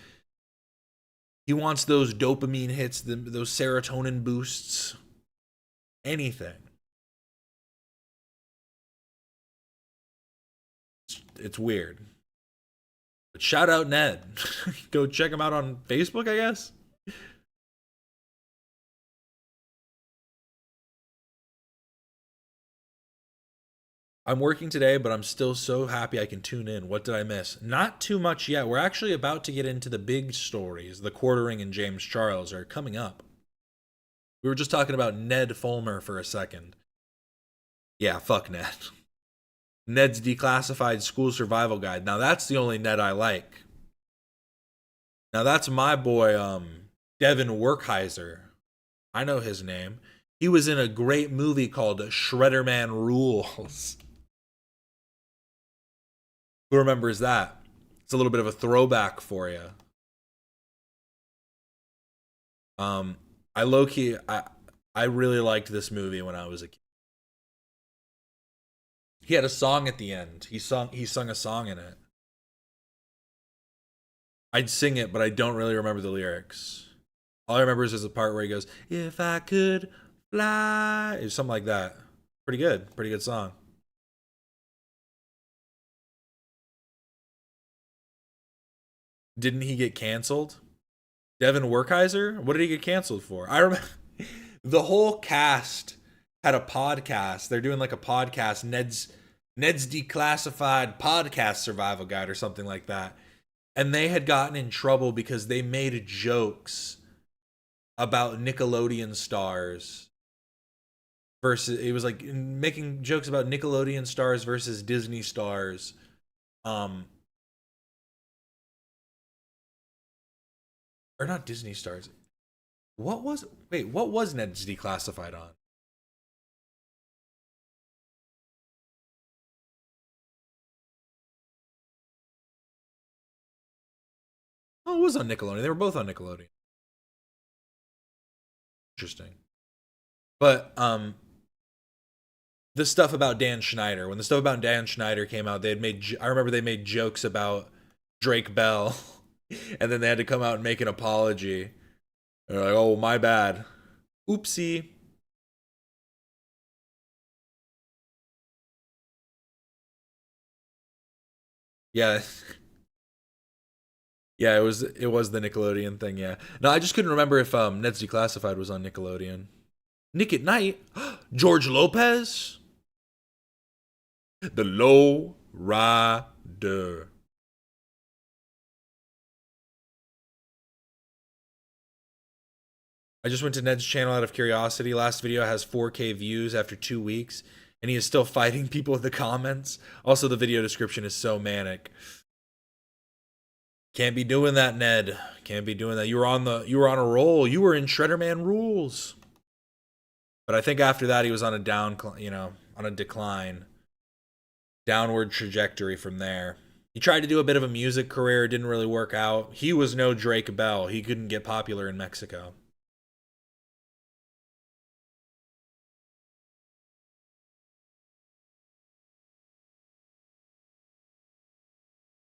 He wants those dopamine hits, those serotonin boosts, anything. It's weird. But shout out Ned. Go check him out on Facebook, I guess. I'm working today, but I'm still so happy I can tune in. What did I miss? Not too much yet. We're actually about to get into the big stories. TheQuartering and James Charles are coming up. We were just talking about Ned Fulmer for a second. Yeah, fuck Ned. Ned's Declassified School Survival Guide. Now that's the only Ned I like. Now that's my boy, Devin Werkheiser. I know his name. He was in a great movie called Shredderman Rules. Who remembers that? It's a little bit of a throwback for you. I really liked this movie when I was a kid. He had a song at the end. He sung a song in it. I'd sing it, but I don't really remember the lyrics. All I remember is there's a part where he goes, "If I could fly," or something like that. Pretty good song. Didn't he get canceled? Devin Werkheiser? What did he get canceled for? I remember the whole cast had a podcast. They're doing like a podcast, Ned's Declassified Podcast Survival Guide or something like that. And they had gotten in trouble because they made jokes about Nickelodeon stars versus, it was like making jokes about Nickelodeon stars versus Disney stars. Or not Disney stars. What was Ned's declassified on? Oh, it was on Nickelodeon. They were both on Nickelodeon. Interesting. But the stuff about Dan Schneider, when the stuff about Dan Schneider came out, I remember they made jokes about Drake Bell, and then they had to come out and make an apology. They're like, "Oh, my bad. Oopsie." Yeah. Yeah, it was the Nickelodeon thing, yeah. No, I just couldn't remember if Ned's Declassified was on Nickelodeon. Nick at Night? George Lopez? The Low Rider. I just went to Ned's channel out of curiosity. Last video has 4K views after 2 weeks, and he is still fighting people in the comments. Also, the video description is so manic. Can't be doing that, Ned. Can't be doing that. You were on a roll. You were in Shredderman rules. But I think after that he was on a on a decline. Downward trajectory from there. He tried to do a bit of a music career, didn't really work out. He was no Drake Bell. He couldn't get popular in Mexico.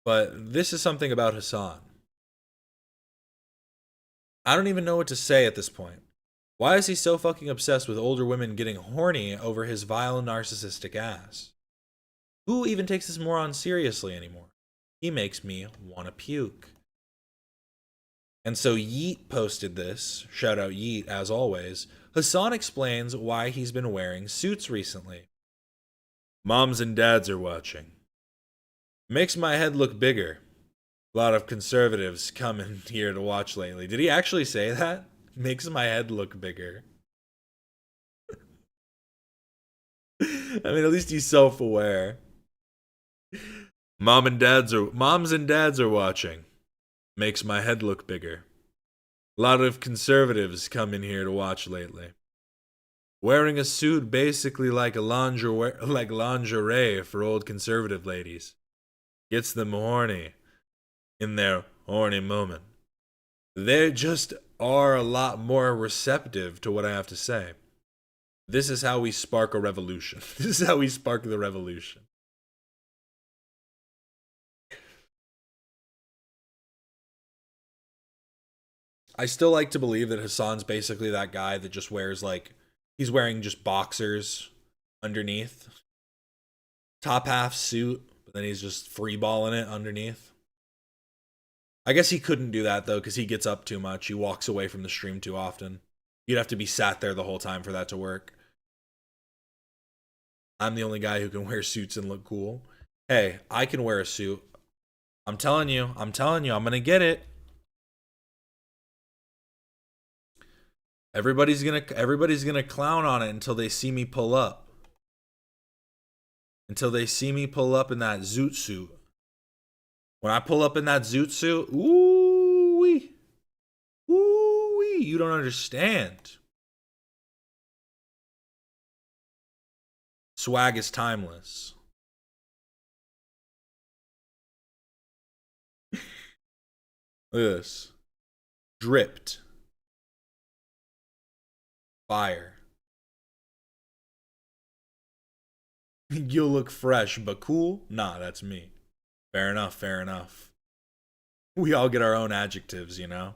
But this is something about Hasan. I don't even know what to say at this point. Why is he so fucking obsessed with older women getting horny over his vile narcissistic ass? Who even takes this moron seriously anymore? He makes me wanna puke. And so Yeet posted this. Shout out Yeet, as always. Hasan explains why he's been wearing suits recently. Moms and dads are watching. Makes my head look bigger. A lot of conservatives coming here to watch lately. Did he actually say that? Makes my head look bigger. I mean, at least he's self-aware. Moms and dads are watching. Makes my head look bigger. A lot of conservatives come in here to watch lately. Wearing a suit basically like lingerie for old conservative ladies. Gets them horny in their horny moment. They just are a lot more receptive to what I have to say. This is how we spark a revolution. This is how we spark the revolution. I still like to believe that Hasan's basically that guy that just wears he's wearing just boxers underneath. Top half suit, but then he's just freeballing it underneath. I guess he couldn't do that though, because he gets up too much. He walks away from the stream too often. You'd have to be sat there the whole time for that to work. I'm the only guy who can wear suits and look cool. Hey, I can wear a suit. I'm telling you, I'm gonna get it. Everybody's gonna clown on it until they see me pull up. Until they see me pull up in that zoot suit. When I pull up in that zoot suit, ooh-wee. Ooh-wee, you don't understand. Swag is timeless. Look at this. Dripped. Fire. You'll look fresh, but cool? Nah, that's me. Fair enough, fair enough. We all get our own adjectives, you know?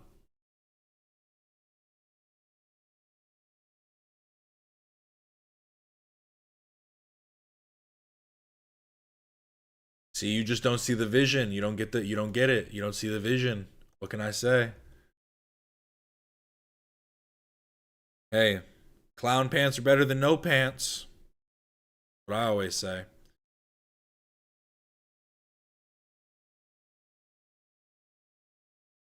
See, you just don't see the vision. You don't get it. You don't see the vision. What can I say? Hey, clown pants are better than no pants. What I always say.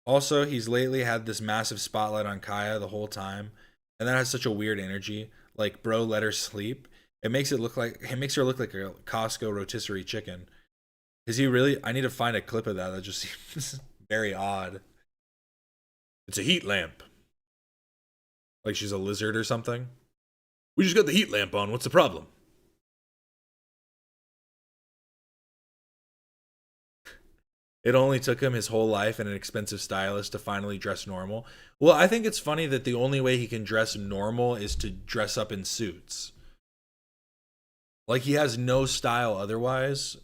Also, he's lately had this massive spotlight on Kaya the whole time, and that has such a weird energy. Like, bro, let her sleep. It makes her look like a Costco rotisserie chicken. Is he really? I need to find a clip of that. That just seems very odd. It's a heat lamp. Like she's a lizard or something. We just got the heat lamp on. What's the problem? It only took him his whole life and an expensive stylist to finally dress normal. Well, I think it's funny that the only way he can dress normal is to dress up in suits. Like, he has no style otherwise.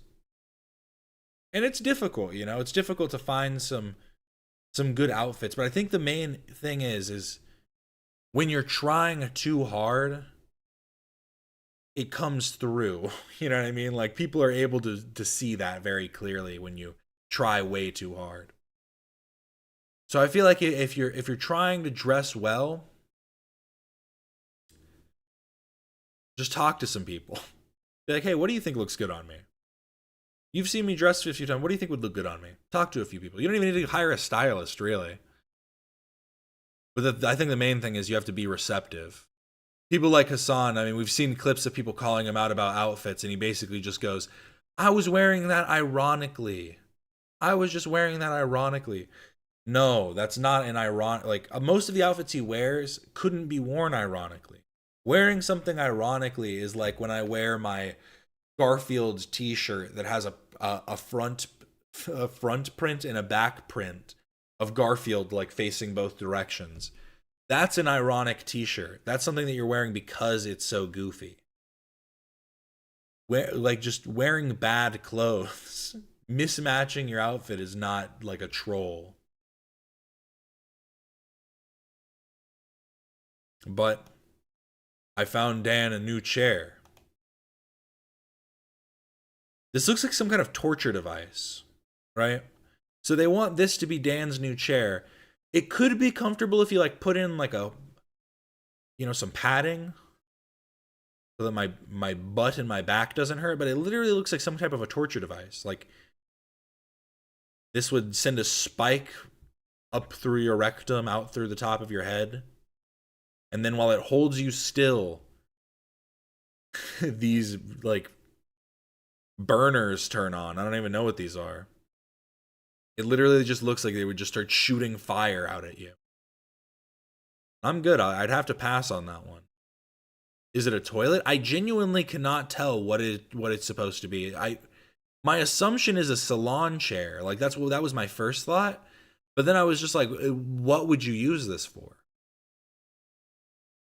And it's difficult, you know? It's difficult to find some good outfits. But I think the main thing is when you're trying too hard, it comes through. You know what I mean? Like, people are able to see that very clearly when you try way too hard. So I feel like if you're trying to dress well, just talk to some people. Be like, hey, what do you think looks good on me? You've seen me dress 50 times. What do you think would look good on me? Talk to a few people. You don't even need to hire a stylist, really. But I think the main thing is you have to be receptive. People like Hasan, I mean, we've seen clips of people calling him out about outfits, and he basically just goes, I was wearing that ironically. I was just wearing that ironically. No, that's not an ironic. Like, most of the outfits he wears couldn't be worn ironically. Wearing something ironically is like when I wear my Garfield t-shirt that has a front print and a back print of Garfield, like, facing both directions. That's an ironic t-shirt. That's something that you're wearing because it's so goofy. Like, just wearing bad clothes, mismatching your outfit is not like a troll. But I found Dan a new chair. This looks like some kind of torture device, right? So they want this to be Dan's new chair. It could be comfortable if you, like, put in like a, you know, some padding so that my butt and my back doesn't hurt, but it literally looks like some type of a torture device. Like, this would send a spike up through your rectum, out through the top of your head. And then while it holds you still, these, like, burners turn on. I don't even know what these are. It literally just looks like they would just start shooting fire out at you. I'm good. I'd have to pass on that one. Is it a toilet? I genuinely cannot tell what it's supposed to be. My assumption is a salon chair. Like, that was my first thought. But then I was just like, what would you use this for?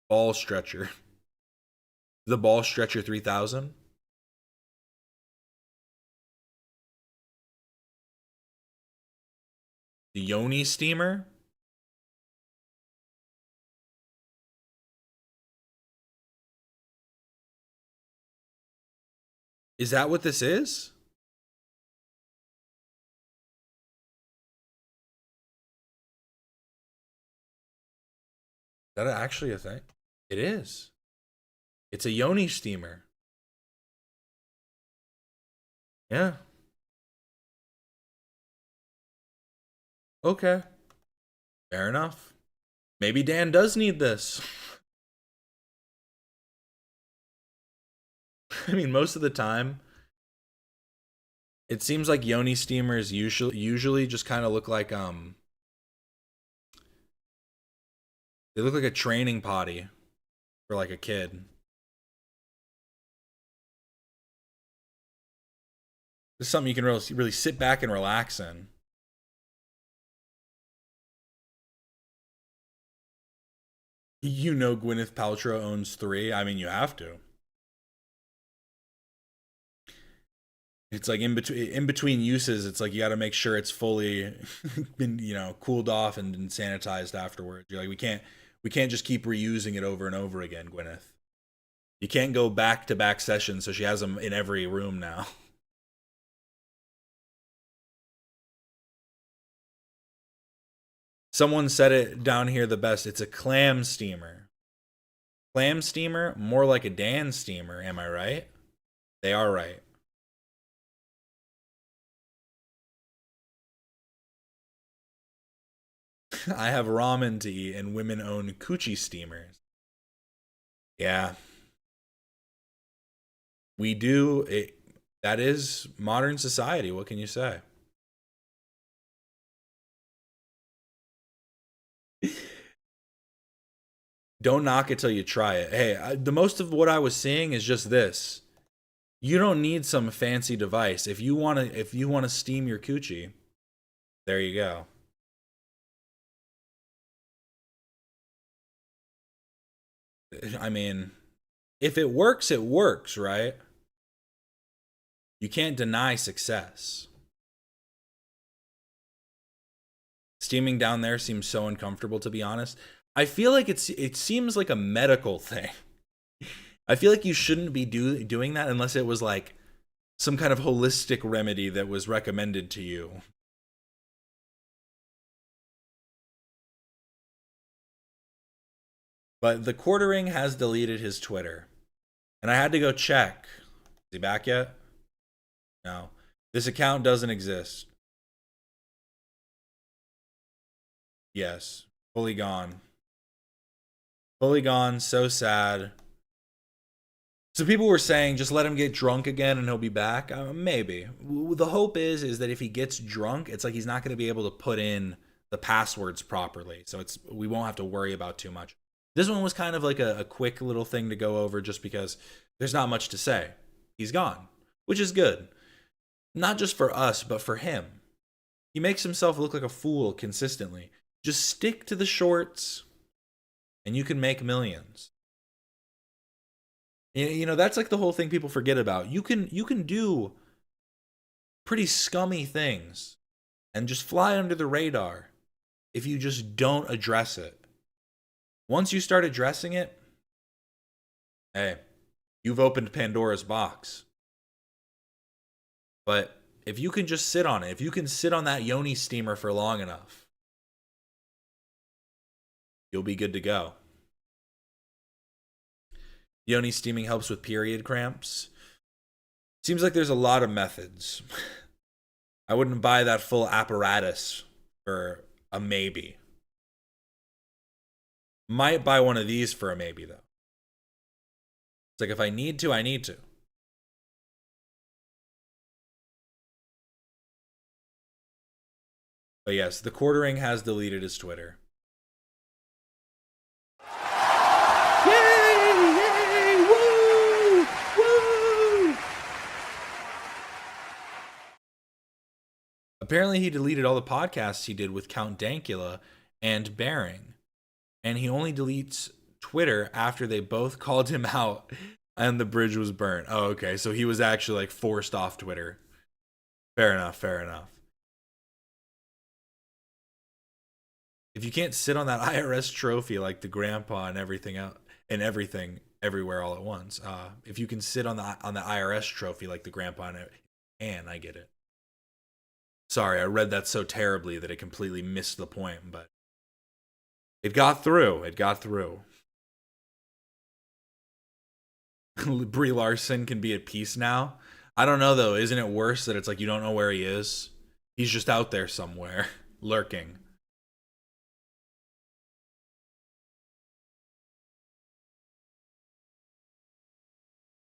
Ball stretcher. The ball stretcher 3000. The Yoni steamer. Is that what this is? Is that actually a thing? It is. It's a Yoni steamer. Yeah. Okay. Fair enough. Maybe Dan does need this. I mean, most of the time, it seems like Yoni steamers usually just kind of look like they look like a training potty for, like, a kid. This is something you can really sit back and relax in. You know, Gwyneth Paltrow owns 3. I mean, you have to. It's like in between uses, it's like you got to make sure it's fully been, you know, cooled off and sanitized afterwards. You're like, we can't just keep reusing it over and over again, Gwyneth. You can't go back-to-back sessions, so she has them in every room now. Someone said it down here the best. It's a clam steamer. Clam steamer, more like a Dan steamer, am I right? They are right. I have ramen to eat and women own coochie steamers. Yeah. We do. That is modern society. What can you say? Don't knock it till you try it. Hey, the most of what I was seeing is just this. You don't need some fancy device. If you want to steam your coochie, there you go. I mean, if it works, right? You can't deny success. Steaming down there seems so uncomfortable, to be honest. I feel like it seems like a medical thing. I feel like you shouldn't be doing that unless it was like some kind of holistic remedy that was recommended to you. But TheQuartering has deleted his Twitter. And I had to go check. Is he back yet? No. This account doesn't exist. Yes. Fully gone. Fully gone. So sad. So people were saying, just let him get drunk again and he'll be back. Maybe. The hope is that if he gets drunk, it's like he's not going to be able to put in the passwords properly. So we won't have to worry about too much. This one was kind of like a quick little thing to go over just because there's not much to say. He's gone, which is good. Not just for us, but for him. He makes himself look like a fool consistently. Just stick to the shorts and you can make millions. You know, that's like the whole thing people forget about. You can do pretty scummy things and just fly under the radar if you just don't address it. Once you start addressing it, hey, you've opened Pandora's box. But if you can just sit on it, if you can sit on that Yoni steamer for long enough, you'll be good to go. Yoni steaming helps with period cramps. Seems like there's a lot of methods. I wouldn't buy that full apparatus for a maybe. Might buy one of these for a maybe, though. It's like if I need to, I need to. But yes, TheQuartering has deleted his Twitter. Yay! Woo! Woo! Apparently he deleted all the podcasts he did with Count Dankula and Bearing. And he only deletes Twitter after they both called him out and the bridge was burnt. Oh, okay. So he was actually like forced off Twitter. Fair enough, fair enough. If you can't sit on that IRS trophy like the grandpa and everything out and everything everywhere all at once, if you can sit on the IRS trophy like the grandpa and I get it. Sorry, I read that so terribly that it completely missed the point, but it got through. It got through. Brie Larson can be at peace now. I don't know though. Isn't it worse that it's like you don't know where he is? He's just out there somewhere, lurking.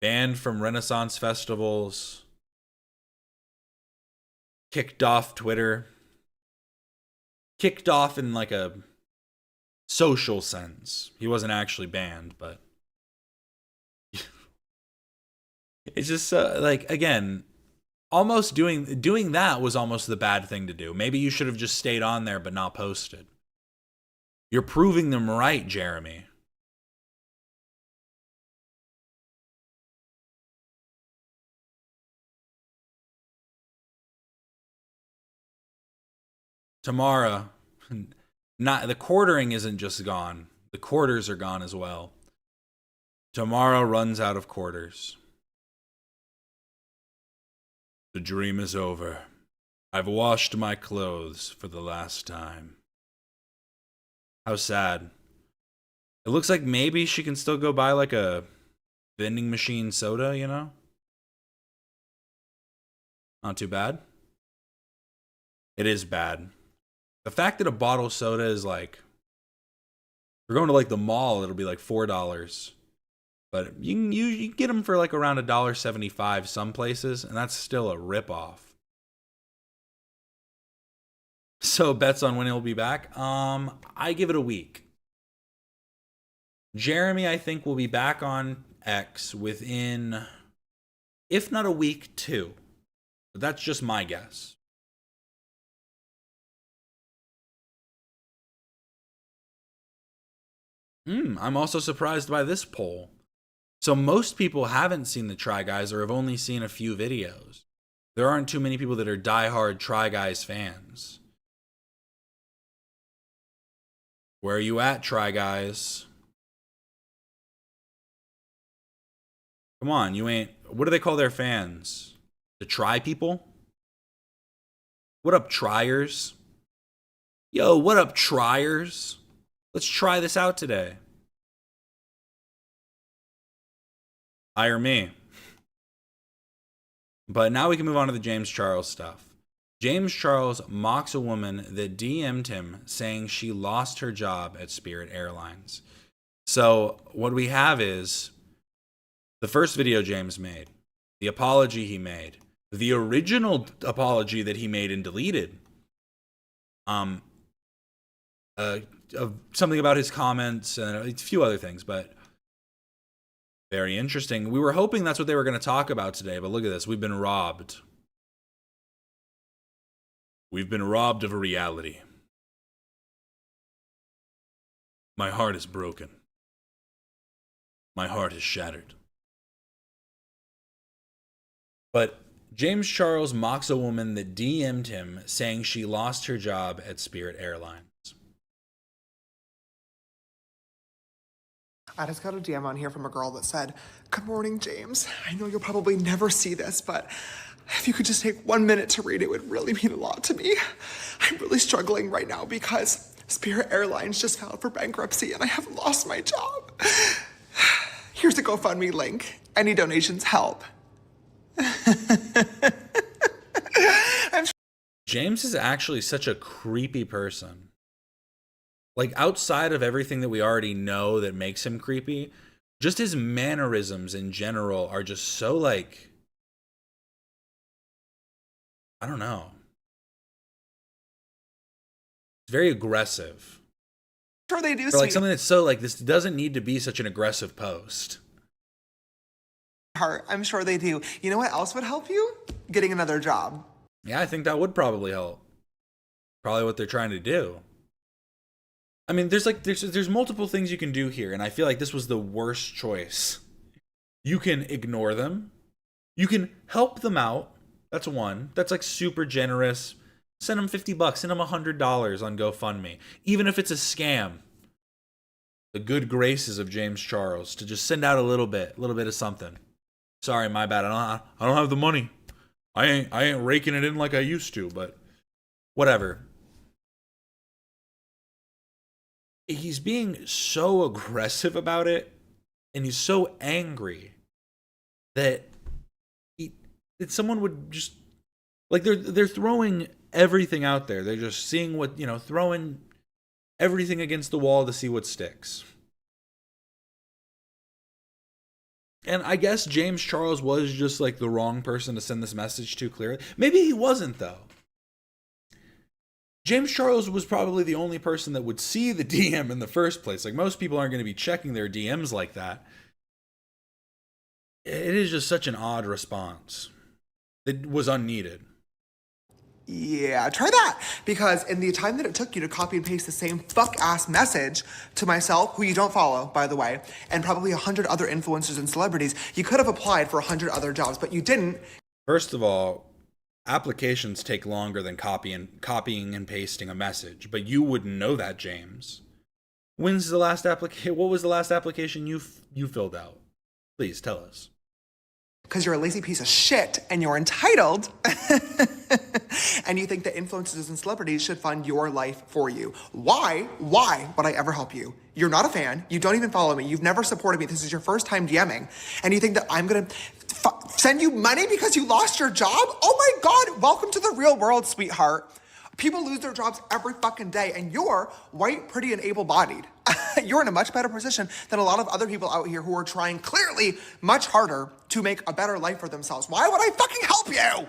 Banned from Renaissance festivals. Kicked off Twitter. Kicked off in like a social sense. He wasn't actually banned, but it's just like, again, almost doing that was almost the bad thing to do. Maybe you should have just stayed on there but not posted. You're proving them right, Jeremy. Tomorrow, not the quartering isn't just gone. The quarters are gone as well. Tomorrow runs out of quarters. The dream is over. I've washed my clothes for the last time. How sad. It looks like maybe she can still go buy like a vending machine soda, you know? Not too bad. It is bad. The fact that a bottle of soda is like, we're going to like the mall, it'll be like $4. But you get them for like around $1.75 some places, and that's still a ripoff. So bets on when he'll be back. I give it a week. Jeremy, I think, will be back on X within, if not a week, 2. But that's just my guess. I'm also surprised by this poll. So most people haven't seen the Try Guys or have only seen a few videos. There aren't too many people that are diehard Try Guys fans. Where are you at, Try Guys? Come on, you ain't... What do they call their fans? The Try people? What up, Triers? Yo, what up, Triers? Let's try this out today. Hire me. But now we can move on to the James Charles stuff. James Charles mocks a woman that DM'd him saying she lost her job at Spirit Airlines. So what we have is the first video James made, the apology he made, the original apology that he made and deleted, something about his comments and a few other things, but very interesting. We were hoping that's what they were going to talk about today, but look at this. We've been robbed. We've been robbed of a reality. My heart is broken. My heart is shattered. But James Charles mocks a woman that DM'd him saying she lost her job at Spirit Airlines. I just got a DM on here from a girl that said, "Good morning, James. I know you'll probably never see this, but if you could just take 1 minute to read it, would really mean a lot to me. I'm really struggling right now because Spirit Airlines just filed for bankruptcy and I have lost my job. Here's the GoFundMe link. Any donations help." James is actually such a creepy person. Like, outside of everything that we already know that makes him creepy, just his mannerisms in general are just so, like, I don't know. It's very aggressive. Sure they do, For like something that's so, like, this doesn't need to be such an aggressive post. sweetheart. I'm sure they do. You know what else would help you? Getting another job. Yeah, I think that would probably help. Probably what they're trying to do. I mean, there's multiple things you can do here, and I feel like this was the worst choice. You can ignore them. You can help them out. That's one. That's like super generous. Send them $50. Send them $100 on GoFundMe. Even if it's a scam. The good graces of James Charles to just send out a little bit of something. Sorry, my bad. I don't have the money. I ain't raking it in like I used to, but whatever. He's being so aggressive about it, and he's so angry that someone would just, like, they're throwing everything out there. They're just seeing what, throwing everything against the wall to see what sticks. And I guess James Charles was just like the wrong person to send this message to clearly. Maybe he wasn't, though. James Charles was probably the only person that would see the DM in the first place. Like, most people aren't going to be checking their DMs like that. It is just such an odd response. It was unneeded. Yeah, try that. Because in the time that it took you to copy and paste the same fuck-ass message to myself, who you don't follow, by the way, and probably 100 other influencers and celebrities, you could have applied for 100 other jobs, but you didn't. First of all, applications take longer than copying and pasting a message, but you wouldn't know that, James. When's the last application? What was the last application you filled out? Please tell us. Because you're a lazy piece of shit and you're entitled. And you think that influencers and celebrities should fund your life for you. Why would I ever help you? You're not a fan. You don't even follow me. You've never supported me. This is your first time DMing. And you think that I'm going to send you money because you lost your job? Oh my God. Welcome to the real world, sweetheart. People lose their jobs every fucking day, and you're white, pretty, and able-bodied. You're in a much better position than a lot of other people out here who are trying clearly much harder to make a better life for themselves. Why would I fucking help you?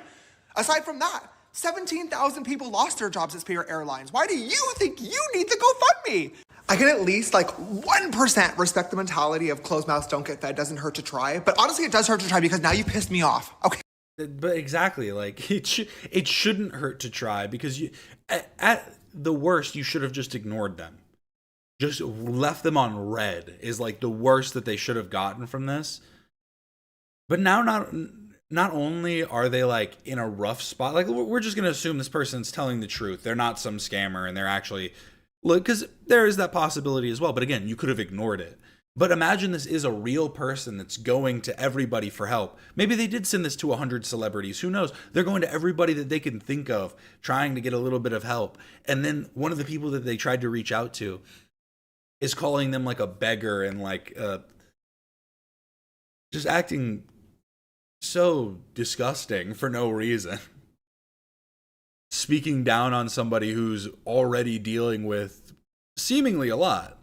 Aside from that, 17,000 people lost their jobs at Spirit Airlines. Why do you think you need the GoFundMe? I can at least like 1% respect the mentality of closed mouths don't get fed, doesn't hurt to try. But honestly, it does hurt to try because now you pissed me off. Okay. But exactly, like it shouldn't hurt to try, because you, at the worst, you should have just ignored them. Just left them on red is like the worst that they should have gotten from this. But now not only are they like in a rough spot, like we're just going to assume this person's telling the truth. They're not some scammer and they're actually, look, because there is that possibility as well. But again, you could have ignored it. But imagine this is a real person that's going to everybody for help. Maybe they did send this to 100 celebrities. Who knows? They're going to everybody that they can think of, trying to get a little bit of help. And then one of the people that they tried to reach out to is calling them like a beggar and like just acting so disgusting for no reason. Speaking down on somebody who's already dealing with seemingly a lot.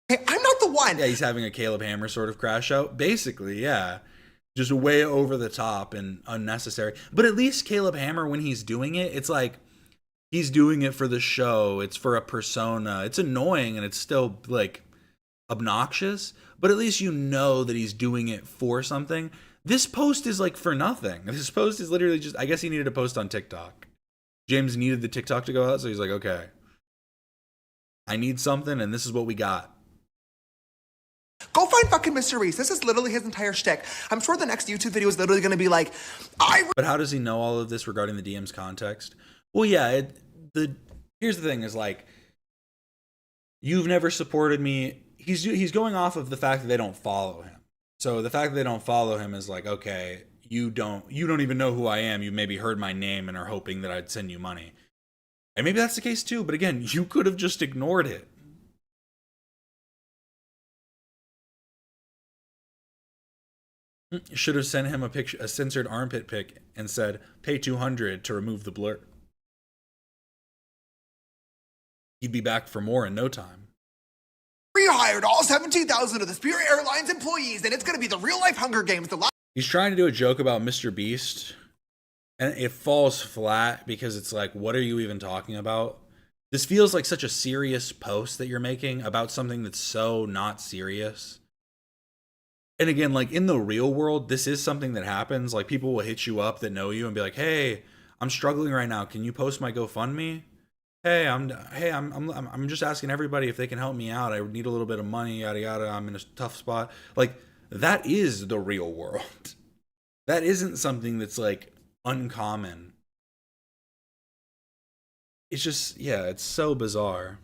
Hey, I'm not the one. Yeah, he's having a Caleb Hammer sort of crash out. Basically, yeah. Just way over the top and unnecessary. But at least Caleb Hammer, when he's doing it, it's like he's doing it for the show. It's for a persona. It's annoying and it's still like obnoxious. But at least you know that he's doing it for something. This post is like for nothing. This post is literally just, I guess he needed a post on TikTok. James needed the TikTok to go out, so he's like, okay, I need something and this is what we got. Go find fucking Mr. Reese. This is literally his entire shtick. I'm sure the next YouTube video is literally going to be like, But how does he know all of this regarding the DM's context? Well, yeah, here's the thing is like, you've never supported me. He's going off of the fact that they don't follow him. So the fact that they don't follow him is like, okay, you don't even know who I am. You maybe heard my name and are hoping that I'd send you money. And maybe that's the case too. But again, you could have just ignored it. Should have sent him a censored armpit pic and said, pay $200 to remove the blur. He'd be back for more in no time. rehired all 17,000 of the Spirit Airlines employees, and it's going to be the real life Hunger Games. He's trying to do a joke about Mr. Beast, and it falls flat because it's like, what are you even talking about? This feels like such a serious post that you're making about something that's so not serious. And again, like in the real world, this is something that happens. Like people will hit you up that know you and be like, "Hey, I'm struggling right now. Can you post my GoFundMe? Hey, I'm just asking everybody if they can help me out. I need a little bit of money, yada yada. I'm in a tough spot." Like that is the real world. That isn't something that's like uncommon. It's just, yeah, it's so bizarre.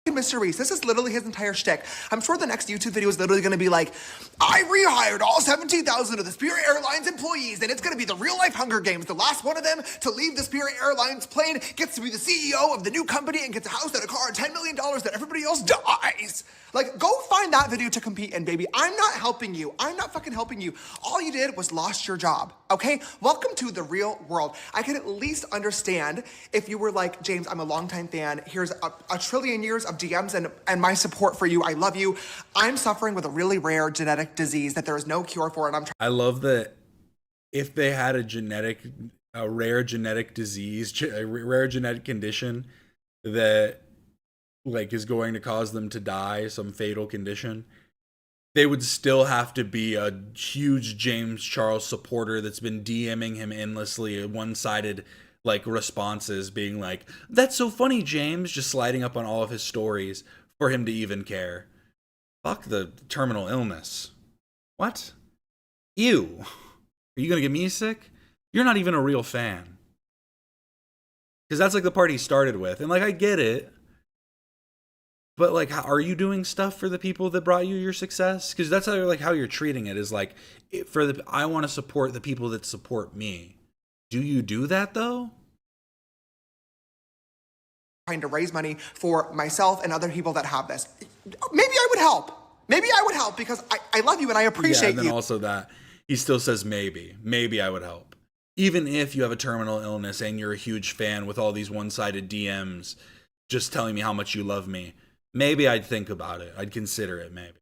Mr. Reese, this is literally his entire shtick. I'm sure the next YouTube video is literally going to be like, I rehired all 17,000 of the Spirit Airlines employees, and it's going to be the real life Hunger Games. The last one of them to leave the Spirit Airlines plane gets to be the CEO of the new company and gets a house and a car and $10 million that everybody else dies. Like, go find that video to compete in, baby. I'm not helping you. I'm not fucking helping you. All you did was lost your job, okay? Welcome to the real world. I can at least understand if you were like, James, I'm a longtime fan. Here's a trillion years of DMs and my support for you. I love you. I'm suffering with a really rare genetic disease that there is no cure for, and I love that if they had a rare genetic disease, a rare genetic condition that like is going to cause them to die, some fatal condition, they would still have to be a huge James Charles supporter that's been DMing him endlessly, one-sided like responses being like, "That's so funny, James," just sliding up on all of his stories for him to even care. Fuck the terminal illness. What? Ew. Are you gonna get me sick? You're not even a real fan. Because that's like the part he started with. And like, I get it. But like, are you doing stuff for the people that brought you your success? Because that's how you're treating it, is like, I want to support the people that support me. Do you do that though? Trying to raise money for myself and other people that have this. Maybe I would help. Maybe I would help because I love you and I appreciate you. Yeah, and then also that he still says maybe I would help. Even if you have a terminal illness and you're a huge fan with all these one-sided DMs just telling me how much you love me, maybe I'd think about it. I'd consider it, maybe.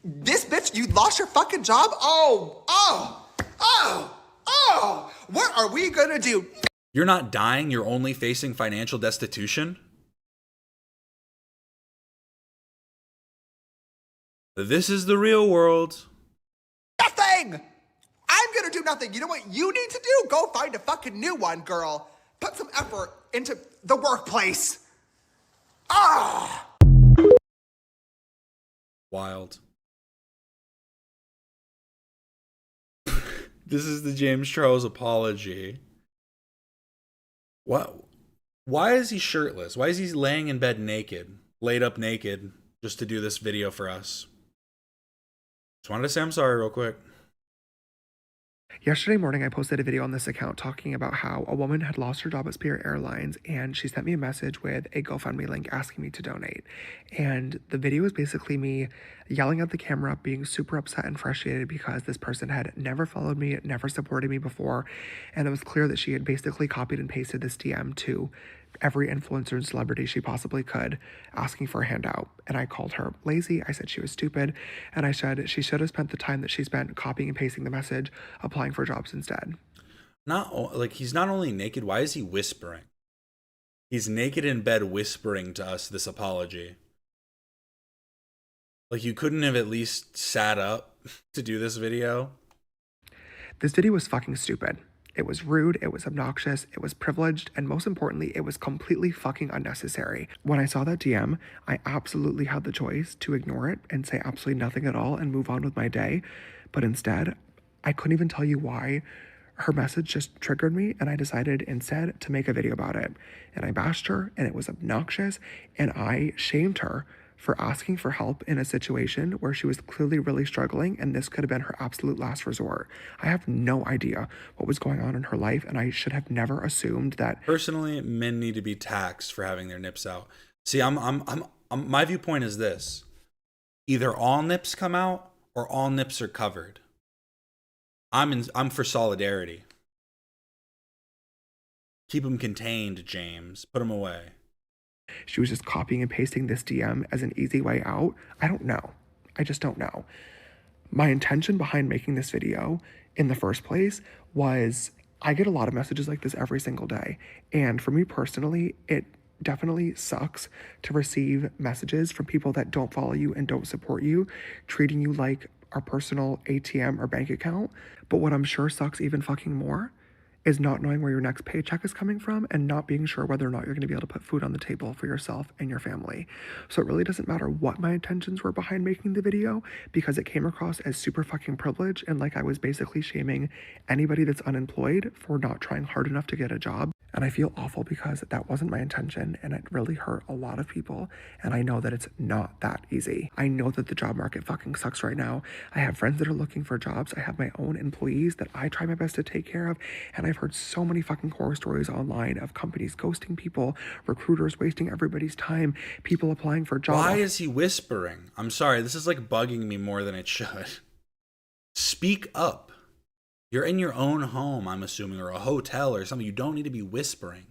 This bitch, you lost your fucking job? What are we gonna do? You're not dying, you're only facing financial destitution? This is the real world. Nothing! I'm gonna do nothing. You know what you need to do? Go find a fucking new one, girl. Put some effort into the workplace. Wild. This is the James Charles apology. What? Why is he shirtless? Why is he laying in bed naked? Laid up naked just to do this video for us? Just wanted to say I'm sorry real quick. Yesterday morning, I posted a video on this account talking about how a woman had lost her job at Spirit Airlines, and she sent me a message with a GoFundMe link asking me to donate. And the video is basically me yelling at the camera, being super upset and frustrated because this person had never followed me, never supported me before, and it was clear that she had basically copied and pasted this DM to every influencer and celebrity she possibly could, asking for a handout. And I called her lazy. I said she was stupid. And I said she should have spent the time that she spent copying and pasting the message, applying for jobs instead. He's not only naked, why is he whispering? He's naked in bed whispering to us this apology. Like, you couldn't have at least sat up to do this video? This video was fucking stupid. It was rude, it was obnoxious, it was privileged, and most importantly, it was completely fucking unnecessary. When I saw that DM, I absolutely had the choice to ignore it and say absolutely nothing at all and move on with my day. But instead, I couldn't even tell you why. Her message just triggered me, and I decided instead to make a video about it. And I bashed her, and it was obnoxious, and I shamed her for asking for help in a situation where she was clearly really struggling, and this could have been her absolute last resort. I have no idea what was going on in her life, and I should have never assumed that. Personally, men need to be taxed for having their nips out. See, my viewpoint is this: either all nips come out or all nips are covered. I'm for solidarity. Keep them contained, James. Put them away. She was just copying and pasting this DM as an easy way out. I don't know. I just don't know. My intention behind making this video in the first place was, I get a lot of messages like this every single day. And for me personally, it definitely sucks to receive messages from people that don't follow you and don't support you, treating you like our personal ATM or bank account. But what I'm sure sucks even fucking more is not knowing where your next paycheck is coming from and not being sure whether or not you're going to be able to put food on the table for yourself and your family. So it really doesn't matter what my intentions were behind making the video, because it came across as super fucking privileged and like I was basically shaming anybody that's unemployed for not trying hard enough to get a job. And I feel awful because that wasn't my intention, and it really hurt a lot of people. And I know that it's not that easy. I know that the job market fucking sucks right now. I have friends that are looking for jobs. I have my own employees that I try my best to take care of. And I've heard so many fucking horror stories online of companies ghosting people, recruiters wasting everybody's time, people applying for jobs. Why is he whispering? I'm sorry, this is like bugging me more than it should. Speak up. You're in your own home, I'm assuming, or a hotel or something. You don't need to be whispering.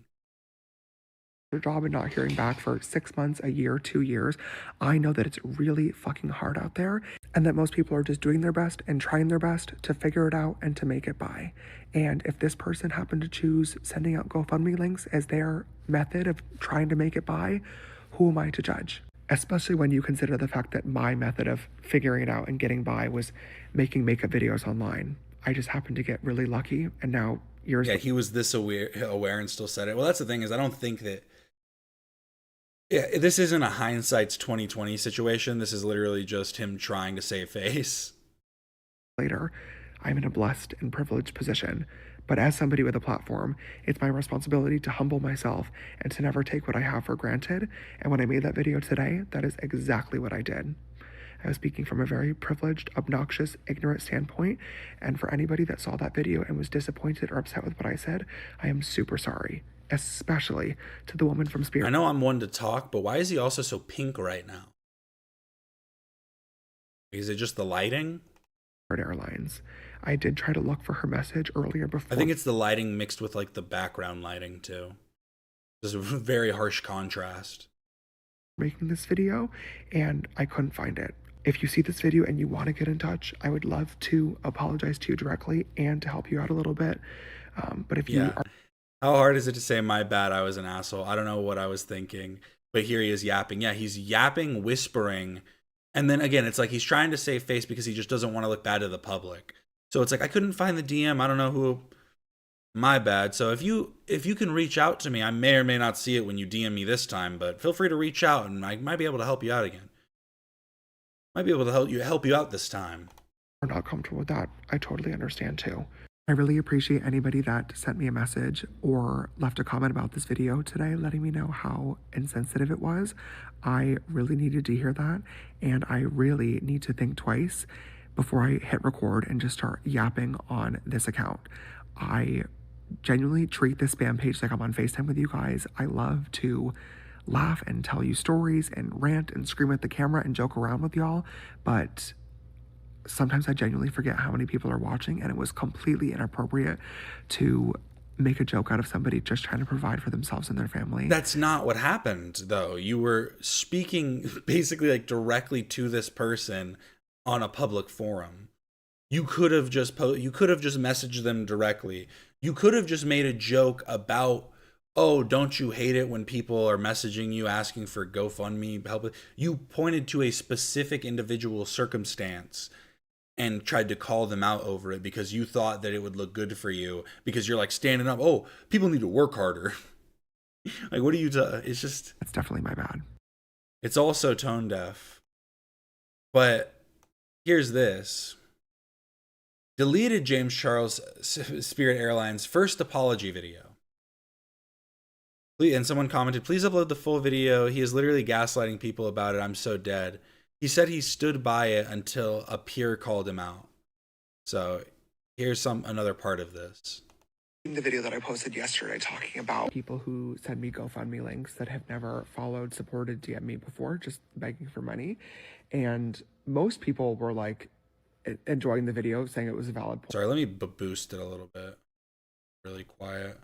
Their job and not hearing back for 6 months, a year, 2 years. I know that it's really fucking hard out there, and that most people are just doing their best and trying their best to figure it out and to make it by. And if this person happened to choose sending out GoFundMe links as their method of trying to make it by, who am I to judge? Especially when you consider the fact that my method of figuring it out and getting by was making makeup videos online. I just happened to get really lucky, and now yours. Yeah, he was this aware and still said it. Well, that's the thing, is I don't think that. Yeah, this isn't a hindsight's 2020 situation. This is literally just him trying to save face. Later, I'm in a blessed and privileged position, but as somebody with a platform, it's my responsibility to humble myself and to never take what I have for granted. And when I made that video today, that is exactly what I did. I was speaking from a very privileged, obnoxious, ignorant standpoint, and for anybody that saw that video and was disappointed or upset with what I said, I am super sorry, especially to the woman from Spirit. I know I'm one to talk, but why is he also so pink right now? Is it just the lighting? Airlines. I did try to look for her message earlier before. I think it's the lighting mixed with like the background lighting too. There's a very harsh contrast. Making this video, and I couldn't find it. If you see this video and you want to get in touch, I would love to apologize to you directly and to help you out a little bit. But if you are... How hard is it to say, my bad, I was an asshole? I don't know what I was thinking. But here he is yapping. Yeah, he's yapping, whispering. And then again, it's like he's trying to save face because he just doesn't want to look bad to the public. So it's like, I couldn't find the DM. I don't know who. My bad. So if you can reach out to me, I may or may not see it when you DM me this time, but feel free to reach out and I might be able to help you out again. Might be able to help you out this time. Are not comfortable with that, I totally understand too. I really appreciate anybody that sent me a message or left a comment about this video today, letting me know how insensitive it was. I really needed to hear that, and I really need to think twice before I hit record and just start yapping on this account. I genuinely treat this spam page like I'm on FaceTime with you guys. I love to laugh and tell you stories and rant and scream at the camera and joke around with y'all, but sometimes I genuinely forget how many people are watching, and it was completely inappropriate to make a joke out of somebody just trying to provide for themselves and their family. That's not what happened, though. You were speaking basically like directly to this person on a public forum. You could have just messaged them directly. You could have just made a joke about, oh, don't you hate it when people are messaging you asking for GoFundMe help? You pointed to a specific individual circumstance and tried to call them out over it because you thought that it would look good for you because you're like standing up. Oh, people need to work harder. Like, what are you it's just... That's definitely my bad. It's also tone deaf. But here's this. Deleted James Charles Spirit Airlines' first apology video. And someone commented, please upload the full video. He is literally gaslighting people about it. I'm so dead. He said he stood by it until a peer called him out. So here's another part of this. The video that I posted yesterday talking about people who send me GoFundMe links that have never followed, supported, DM me before, just begging for money. And most people were like enjoying the video, saying it was a valid point. Sorry, let me boost it a little bit. Really quiet.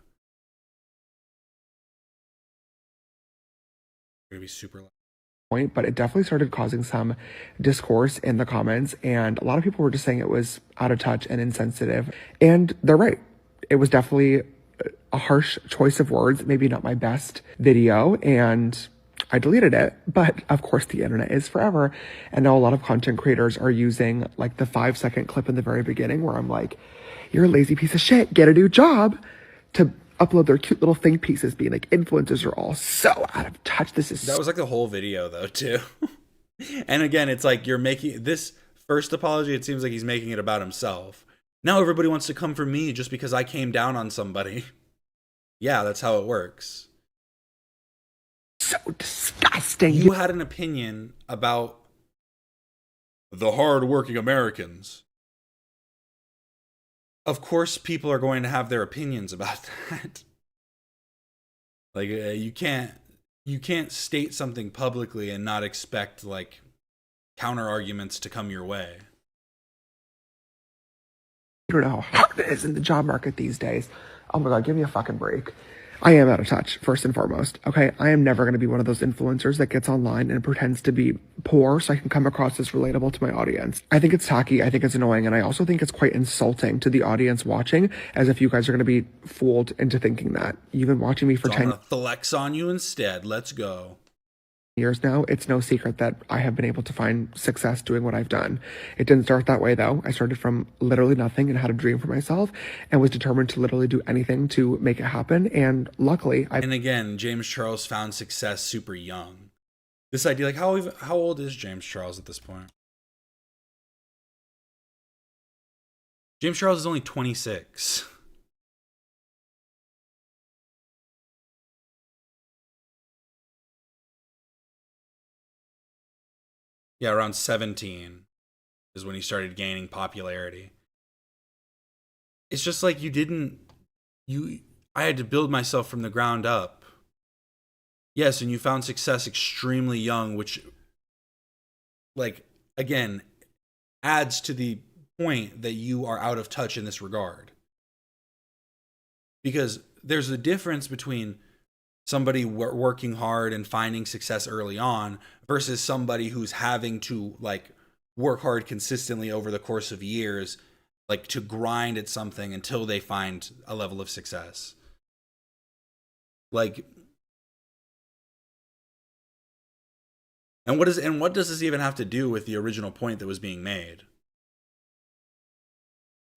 Gonna be super loud. But it definitely started causing some discourse in the comments, and a lot of people were just saying it was out of touch and insensitive, and they're right. It was definitely a harsh choice of words, maybe not my best video, and I deleted it. But of course the internet is forever, and now a lot of content creators are using like the 5-second clip in the very beginning where I'm like, you're a lazy piece of shit, get a new job, to upload their cute little think pieces being like, influencers are all so out of touch. That was like the whole video though too. And again, it's like you're making this first apology, it seems like he's making it about himself. Now everybody wants to come for me just because I came down on somebody. Yeah, that's how it works. So disgusting. You had an opinion about the hard-working Americans. Of course, people are going to have their opinions about that. Like, you can't state something publicly and not expect like counter arguments to come your way. You don't know how hard it is in the job market these days. Oh my God, give me a fucking break. I am out of touch, first and foremost, okay? I am never going to be one of those influencers that gets online and pretends to be poor so I can come across as relatable to my audience. I think it's tacky, I think it's annoying, and I also think it's quite insulting to the audience watching, as if you guys are going to be fooled into thinking that. You've been watching me for So 10 I'm gonna flex on you instead. Let's go. years now. It's no secret that I have been able to find success doing what I've done. It didn't start that way though. I started from literally nothing and had a dream for myself and was determined to literally do anything to make it happen. And luckily, And again, James Charles found success super young. This idea, like how old is James Charles at this point? James Charles is only 26. Yeah, around 17 is when he started gaining popularity. It's just like I had to build myself from the ground up. Yes, and you found success extremely young, which, like, again, adds to the point that you are out of touch in this regard. Because there's a difference between somebody working hard and finding success early on versus somebody who's having to like work hard consistently over the course of years, like to grind at something until they find a level of success. Like, and what does this even have to do with the original point that was being made?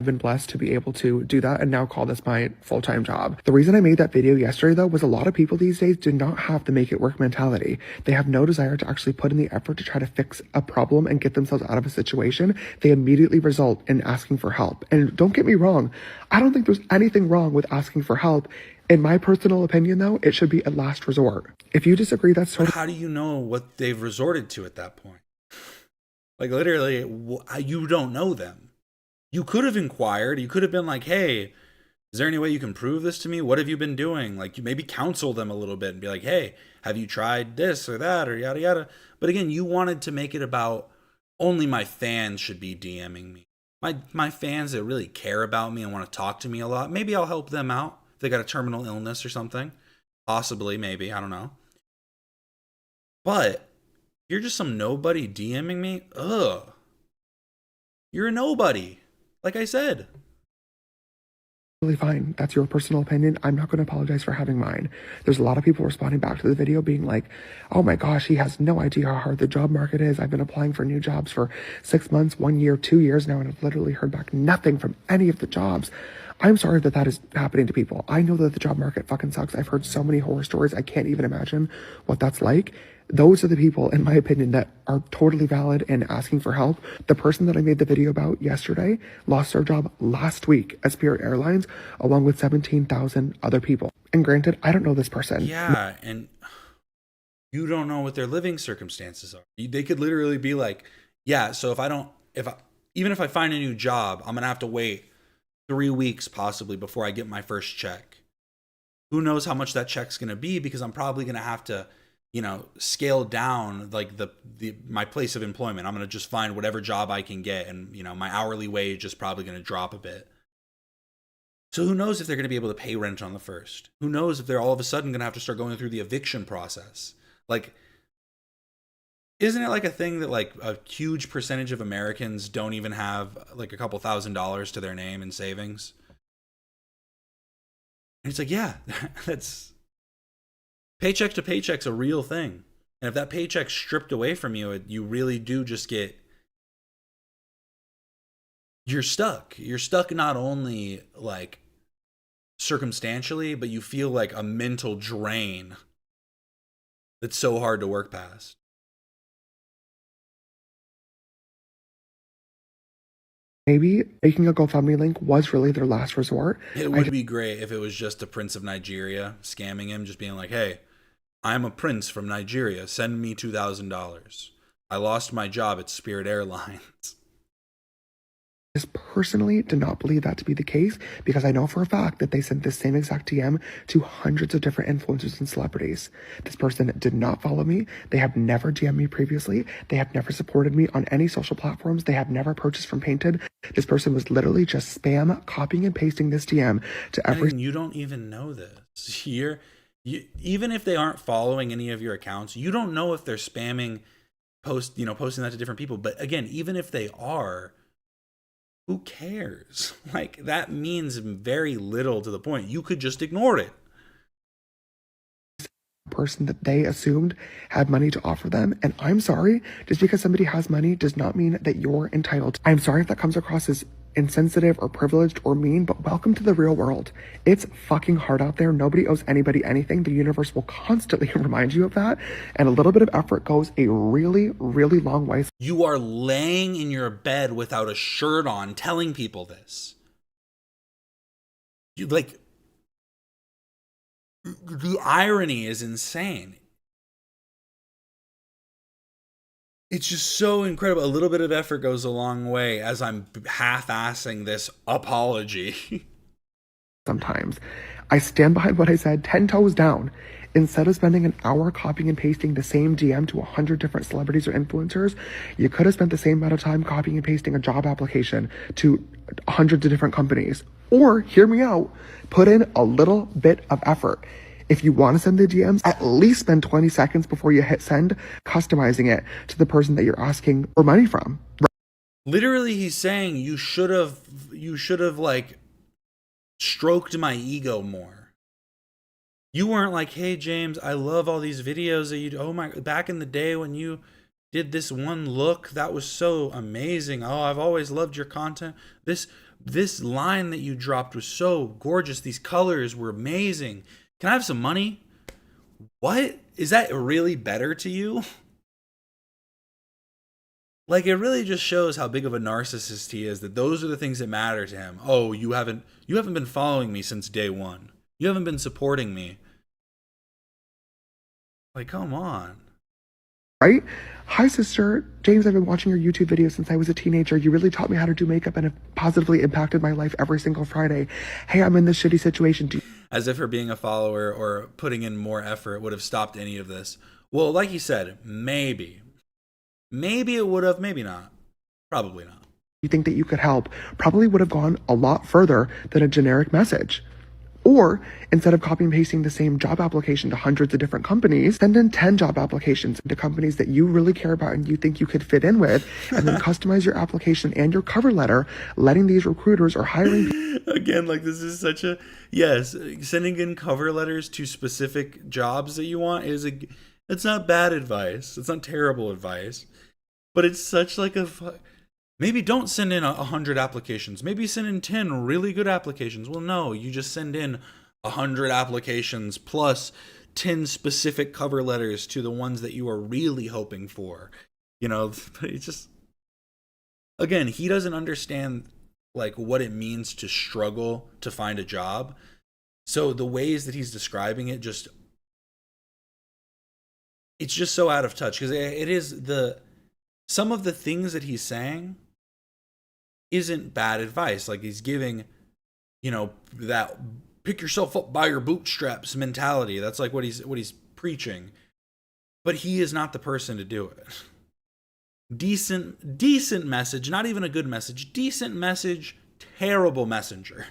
I've been blessed to be able to do that and now call this my full-time job. The reason I made that video yesterday, though, was a lot of people these days do not have the make it work mentality. They have no desire to actually put in the effort to try to fix a problem and get themselves out of a situation. They immediately result in asking for help. And don't get me wrong, I don't think there's anything wrong with asking for help. In my personal opinion, though, it should be a last resort. If you disagree, that's But how do you know what they've resorted to at that point? Like, literally, you don't know them. You could have inquired. You could have been like, hey, is there any way you can prove this to me? What have you been doing? Like, you maybe counsel them a little bit and be like, hey, have you tried this or that or yada yada. But again, you wanted to make it about only my fans should be DMing me. My fans that really care about me and want to talk to me a lot. Maybe I'll help them out if they got a terminal illness or something. Possibly, maybe, I don't know. But you're just some nobody DMing me? Ugh. You're a nobody. Like I said. Really fine. That's your personal opinion. I'm not going to apologize for having mine. There's a lot of people responding back to the video being like, oh my gosh, he has no idea how hard the job market is. I've been applying for new jobs for 6 months, 1 year, 2 years now, and I've literally heard back nothing from any of the jobs. I'm sorry that that is happening to people. I know that the job market fucking sucks. I've heard so many horror stories. I can't even imagine what that's like. Those are the people, in my opinion, that are totally valid and asking for help. The person that I made the video about yesterday lost their job last week at Spirit Airlines, along with 17,000 other people. And granted, I don't know this person. Yeah, and you don't know what their living circumstances are. They could literally be like, yeah, so even if I find a new job, I'm going to have to wait 3 weeks possibly before I get my first check. Who knows how much that check's going to be, because I'm probably going to have to, scale down like my place of employment. I'm going to just find whatever job I can get, and my hourly wage is probably going to drop a bit. So who knows if they're going to be able to pay rent on the first? Who knows if they're all of a sudden going to have to start going through the eviction process? Like, isn't it like a thing that like a huge percentage of Americans don't even have like a couple $1,000s to their name in savings? And it's like, yeah, that's paycheck to paycheck's a real thing. And if that paycheck's stripped away from you, you really do just you're stuck. You're stuck not only like circumstantially, but you feel like a mental drain that's so hard to work past. Maybe making a GoFundMe link was really their last resort. It would be great if it was just a prince of Nigeria scamming him, just being like, hey, I'm a prince from Nigeria. Send me $2,000. I lost my job at Spirit Airlines. I just personally did not believe that to be the case, because I know for a fact that they sent this same exact DM to hundreds of different influencers and celebrities. This person did not follow me. They have never DM'd me previously. They have never supported me on any social platforms. They have never purchased from Painted. This person was literally just spam copying and pasting this DM to every... And you don't even know this. Even if they aren't following any of your accounts, you don't know if they're spamming posting that to different people. But again, even if they are, who cares? Like, that means very little to the point. You could just ignore it. Person that they assumed had money to offer them. And I'm sorry, just because somebody has money does not mean that you're entitled. I'm sorry if that comes across as insensitive or privileged or mean, but welcome to the real world. It's fucking hard out there. Nobody owes anybody anything. The universe will constantly remind you of that. And a little bit of effort goes a really, really long way. You are laying in your bed without a shirt on telling people this. The irony is insane. It's just so incredible. A little bit of effort goes a long way as I'm half-assing this apology. Sometimes I stand behind what I said 10 toes down. instead of spending an hour copying and pasting the same DM to 100 different celebrities or influencers, you could have spent the same amount of time copying and pasting a job application to hundreds of different companies. Or, hear me out, put in a little bit of effort. If you want to send the DMs, at least spend 20 seconds before you hit send, customizing it to the person that you're asking for money from. Literally, he's saying you should have like stroked my ego more. You weren't like, hey James, I love all these videos that you do. Oh my, back in the day when you did this one look, that was so amazing. Oh, I've always loved your content. This line that you dropped was so gorgeous. These colors were amazing. Can I have some money? What? Is that really better to you? Like, it really just shows how big of a narcissist he is, that those are the things that matter to him. Oh, you haven't been following me since day one. You haven't been supporting me. Like, come on. Right? Hi, sister. James, I've been watching your YouTube videos since I was a teenager. You really taught me how to do makeup and have positively impacted my life every single Friday. Hey, I'm in this shitty situation. As if her being a follower or putting in more effort would have stopped any of this. Well, like you said, maybe. Maybe it would have, maybe not. Probably not. You think that you could help probably would have gone a lot further than a generic message. Or, instead of copy and pasting the same job application to hundreds of different companies, send in 10 job applications to companies that you really care about and you think you could fit in with, and then customize your application and your cover letter, letting these recruiters or hiring Again, like, this is such a, yes, sending in cover letters to specific jobs that you want it's not bad advice. It's not terrible advice. But it's such like maybe don't send in 100 applications. Maybe send in 10 really good applications. Well, no, you just send in 100 applications plus 10 specific cover letters to the ones that you are really hoping for. You know, but it's just, again, he doesn't understand like what it means to struggle to find a job. So the ways that he's describing it, it's just so out of touch, because it is some of the things that he's saying isn't bad advice. Like, he's giving, you know, that pick yourself up by your bootstraps mentality. That's like what he's preaching. But he is not the person to do it. Decent message, not even a good message. Decent message, terrible messenger.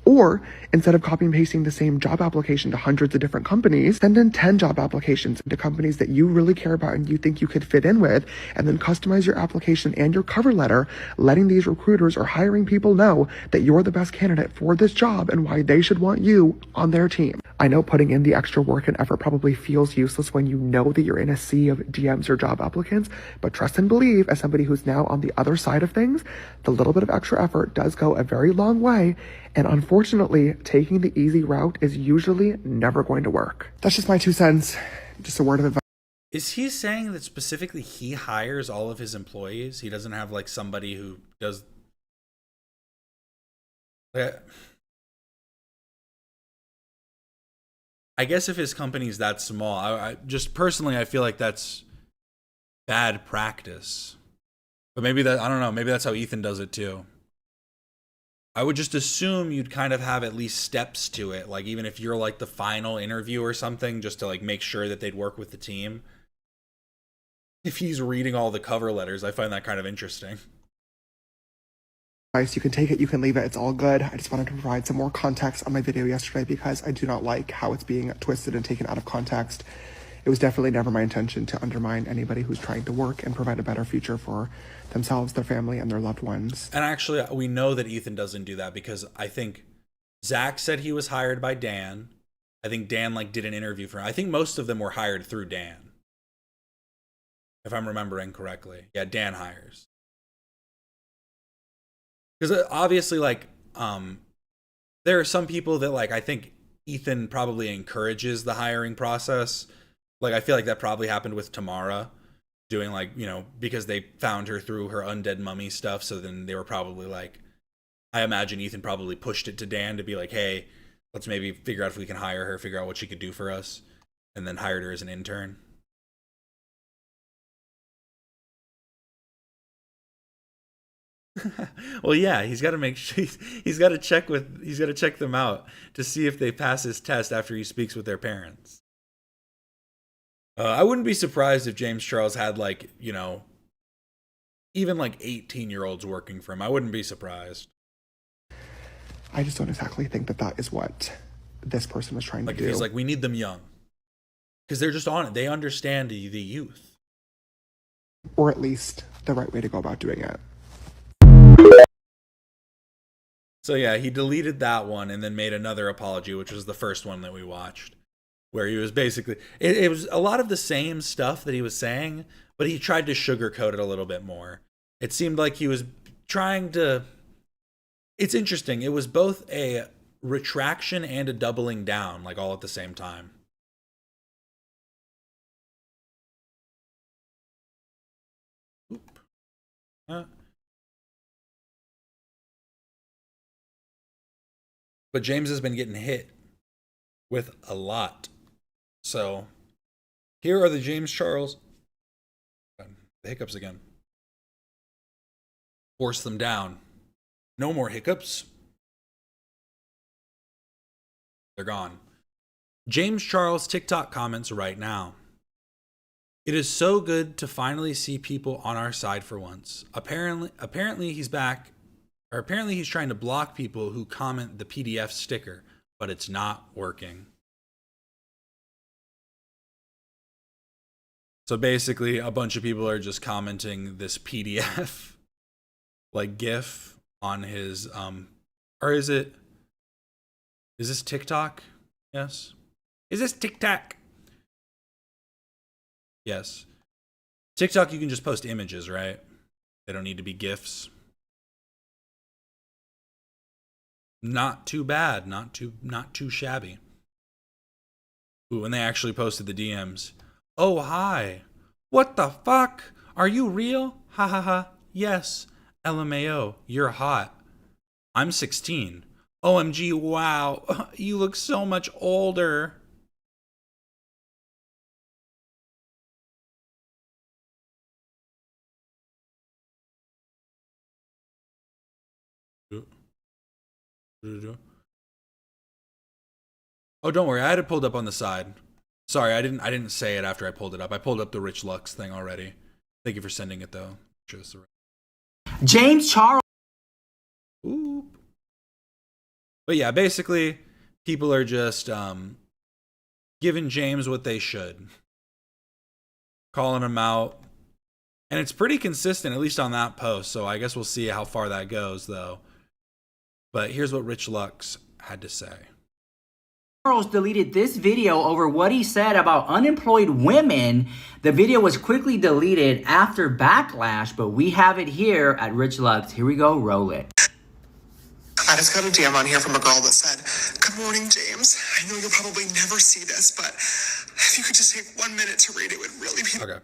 Or, instead of copy and pasting the same job application to hundreds of different companies, send in 10 job applications to companies that you really care about and you think you could fit in with, and then customize your application and your cover letter, letting these recruiters or hiring people know that you're the best candidate for this job and why they should want you on their team. I know putting in the extra work and effort probably feels useless when you know that you're in a sea of DMs or job applicants, but trust and believe, as somebody who's now on the other side of things, the little bit of extra effort does go a very long way. And unfortunately, taking the easy route is usually never going to work. That's just my 2 cents. Just a word of advice. Is he saying that specifically he hires all of his employees? He doesn't have like somebody who does. I guess if his company's that small, I just personally, I feel like that's bad practice. But maybe I don't know, maybe that's how Ethan does it too. I would just assume you'd kind of have at least steps to it. Like, even if you're like the final interview or something, just to like make sure that they'd work with the team. If he's reading all the cover letters, I find that kind of interesting. You can take it, you can leave it, it's all good. I just wanted to provide some more context on my video yesterday because I do not like how it's being twisted and taken out of context. It was definitely never my intention to undermine anybody who's trying to work and provide a better future for themselves, their family, and their loved ones. And actually, we know that Ethan doesn't do that, because I think Zach said he was hired by Dan. I think Dan like did an interview for him. I think most of them were hired through Dan, if I'm remembering correctly. Yeah, Dan hires. Because obviously, like, there are some people that, like, I think Ethan probably encourages the hiring process. Like, I feel like that probably happened with Tamara, doing, like, you know, because they found her through her undead mummy stuff. So then they were probably like, I imagine Ethan probably pushed it to Dan to be like, hey, let's maybe figure out if we can hire her, figure out what she could do for us, and then hired her as an intern. Well, yeah, he's got to make sure he's got to check them out to see if they pass his test after he speaks with their parents. I wouldn't be surprised if James Charles had like, you know, even like 18-year-olds working for him. I wouldn't be surprised. I just don't exactly think that that is what this person was trying to do. He's like, we need them young. Because they're just on it. They understand the youth. Or at least the right way to go about doing it. So yeah, he deleted that one and then made another apology, which was the first one that we watched. Where he was basically, it was a lot of the same stuff that he was saying, but he tried to sugarcoat it a little bit more. It seemed like he was trying to, it's interesting. It was both a retraction and a doubling down, like all at the same time. Oop. But James has been getting hit with a lot. So here are the James Charles. The hiccups again. Force them down. No more hiccups. They're gone. James Charles TikTok comments right now. It is so good to finally see people on our side for once. Apparently he's back, or apparently he's trying to block people who comment the PDF sticker, but it's not working. So basically, a bunch of people are just commenting this PDF, like GIF, on his, or is this TikTok? Yes. Is this TikTok? Yes. TikTok, you can just post images, right? They don't need to be GIFs. Not too bad. Not too shabby. Ooh, and they actually posted the DMs. Oh, hi. What the fuck? Are you real? Ha ha ha. Yes. LMAO. You're hot. I'm 16. OMG, wow. You look so much older. Oh, don't worry. I had it pulled up on the side. Sorry, I didn't say it after I pulled it up. I pulled up the Rich Lux thing already. Thank you for sending it though. James Charles. Oop. But yeah, basically, people are just giving James what they should. Calling him out. And it's pretty consistent, at least on that post. So I guess we'll see how far that goes though. But here's what Rich Lux had to say. Charles deleted this video over what he said about unemployed women. The video was quickly deleted after backlash, but we have it here at Rich Lux. Here we go, roll it. I just got a DM on here from a girl that said, "Good morning, James. I know you'll probably never see this, but if you could just take 1 minute to read it, would really be..." Okay,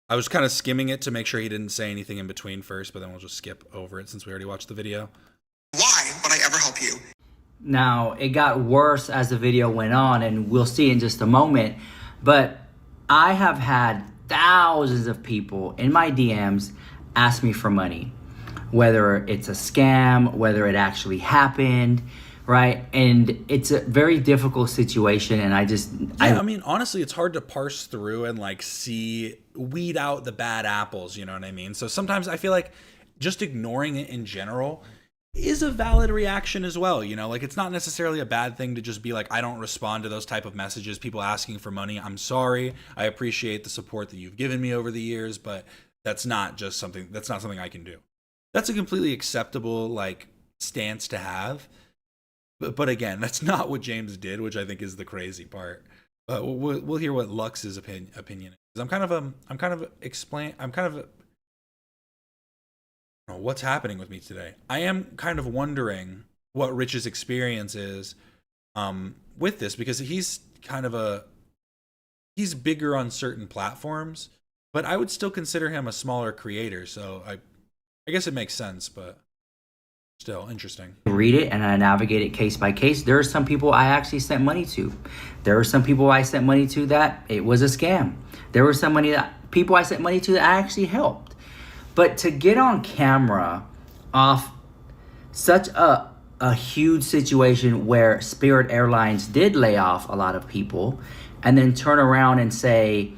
I was kind of skimming it to make sure he didn't say anything in between first, but then we'll just skip over it since we already watched the video. Why would I ever help you? Now, it got worse as the video went on, and we'll see in just a moment. But I have had thousands of people in my DMs ask me for money. Whether it's a scam, whether it actually happened, right? And it's a very difficult situation, and I mean, honestly, it's hard to parse through and like weed out the bad apples, you know what I mean? So sometimes I feel like just ignoring it in general is a valid reaction as well, you know? Like, it's not necessarily a bad thing to just be like, I don't respond to those type of messages, people asking for money. I'm sorry. I appreciate the support that you've given me over the years, but that's not something I can do. That's a completely acceptable like stance to have. But again, that's not what James did, which I think is the crazy part. We'll hear what Lux's opinion is. I'm kind of what's happening with me today. I am kind of wondering what Rich's experience is with this, because he's bigger on certain platforms, but I would still consider him a smaller creator. So I guess it makes sense, but still interesting. Read it and I navigate it case by case. There are some people I actually sent money to. There are some people I sent money to that it was a scam. There were people I sent money to that I actually helped. But to get on camera off such a huge situation where Spirit Airlines did lay off a lot of people, and then turn around and say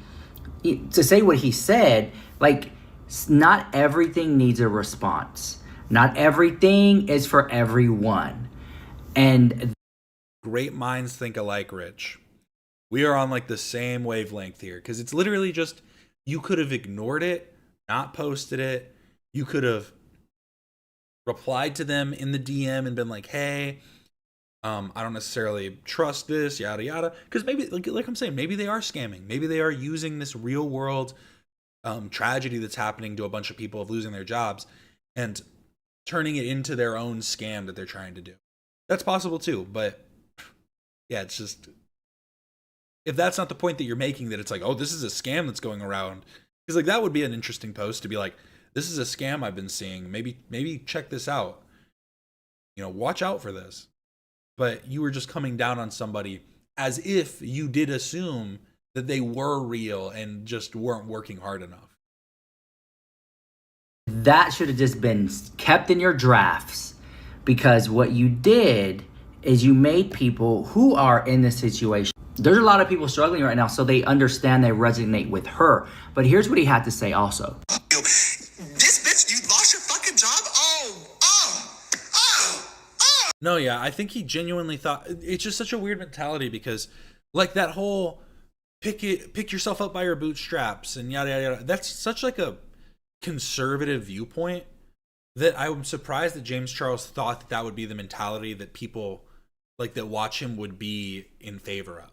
what he said, like, not everything needs a response. Not everything is for everyone. And great minds think alike, Rich. We are on like the same wavelength here, because it's literally just, you could have ignored it, not posted it. You could have replied to them in the DM and been like, hey, I don't necessarily trust this, yada yada. Because maybe, like I'm saying, maybe they are scamming. Maybe they are using this real world tragedy that's happening to a bunch of people of losing their jobs and turning it into their own scam that they're trying to do. That's possible too, but yeah, it's just, if that's not the point that you're making, that it's like, oh, this is a scam that's going around, because like that would be an interesting post to be like, this is a scam I've been seeing, maybe check this out, you know, watch out for this. But you were just coming down on somebody as if you did assume that they were real and just weren't working hard enough. that should have just been kept in your drafts, because what you did is you made people who are in this situation. There's a lot of people struggling right now, so they understand, they resonate with her. But here's what he had to say also. This bitch, you lost your fucking job? No, yeah, I think he genuinely thought, it's just such a weird mentality, because like that whole pick yourself up by your bootstraps and yada yada yada, that's such like a conservative viewpoint that I'm surprised that James Charles thought that that would be the mentality that people like that watch him would be in favor of.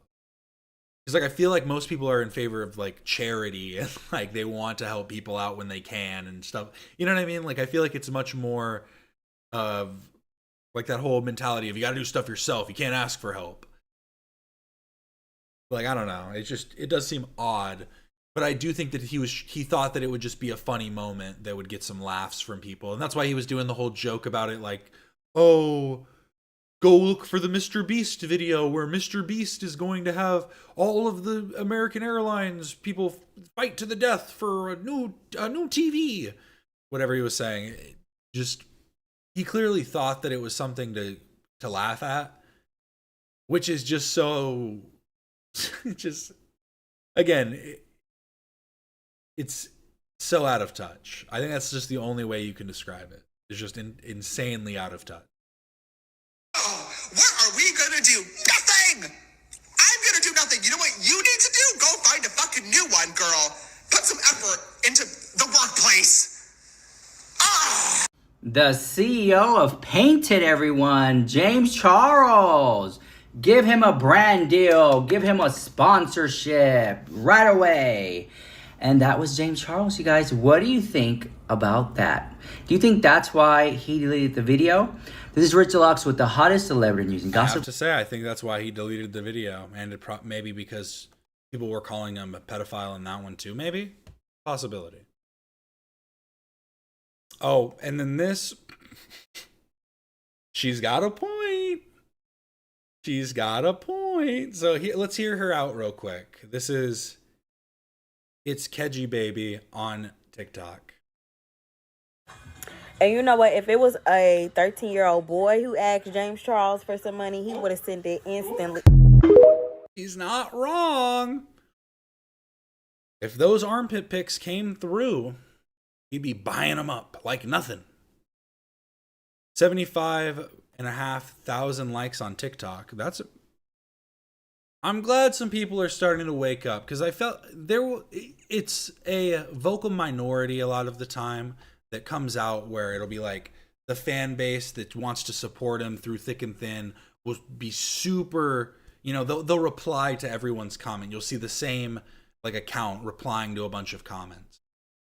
Because like I feel like most people are in favor of like charity and like they want to help people out when they can and stuff. You know what I mean? Like I feel like it's much more of like that whole mentality of you got to do stuff yourself. You can't ask for help. Like I don't know. It does seem odd. But I do think that he thought that it would just be a funny moment that would get some laughs from people. And that's why he was doing the whole joke about it, like, oh, go look for the Mr. Beast video where Mr. Beast is going to have all of the American Airlines people fight to the death for a new TV. Whatever he was saying. He clearly thought that it was something to laugh at, which is just so again, it's so out of touch. I think that's just the only way you can describe it. It's just insanely out of touch. Oh, what are we gonna do? Nothing! I'm gonna do nothing. You know what you need to do? Go find a fucking new one, girl. Put some effort into the workplace. Ah! The CEO of Painted, everyone, James Charles. Give him a brand deal. Give him a sponsorship right away. And that was James Charles, you guys. What do you think about that? Do you think that's why he deleted the video? This is Rich Deluxe with the hottest celebrity news and gossip. I have to say, I think that's why he deleted the video. And maybe because people were calling him a pedophile in that one too. Maybe. Possibility. Oh, and then this. She's got a point. She's got a point. So let's hear her out real quick. It's Keji Baby on TikTok. And you know what? If it was a 13-year-old boy who asked James Charles for some money, he would have sent it instantly. He's not wrong. If those armpit pics came through, he'd be buying them up like nothing. 75,500 likes on TikTok. I'm glad some people are starting to wake up, because I felt it's a vocal minority a lot of the time that comes out where it'll be like the fan base that wants to support him through thick and thin will be super, they'll reply to everyone's comment. You'll see the same like account replying to a bunch of comments.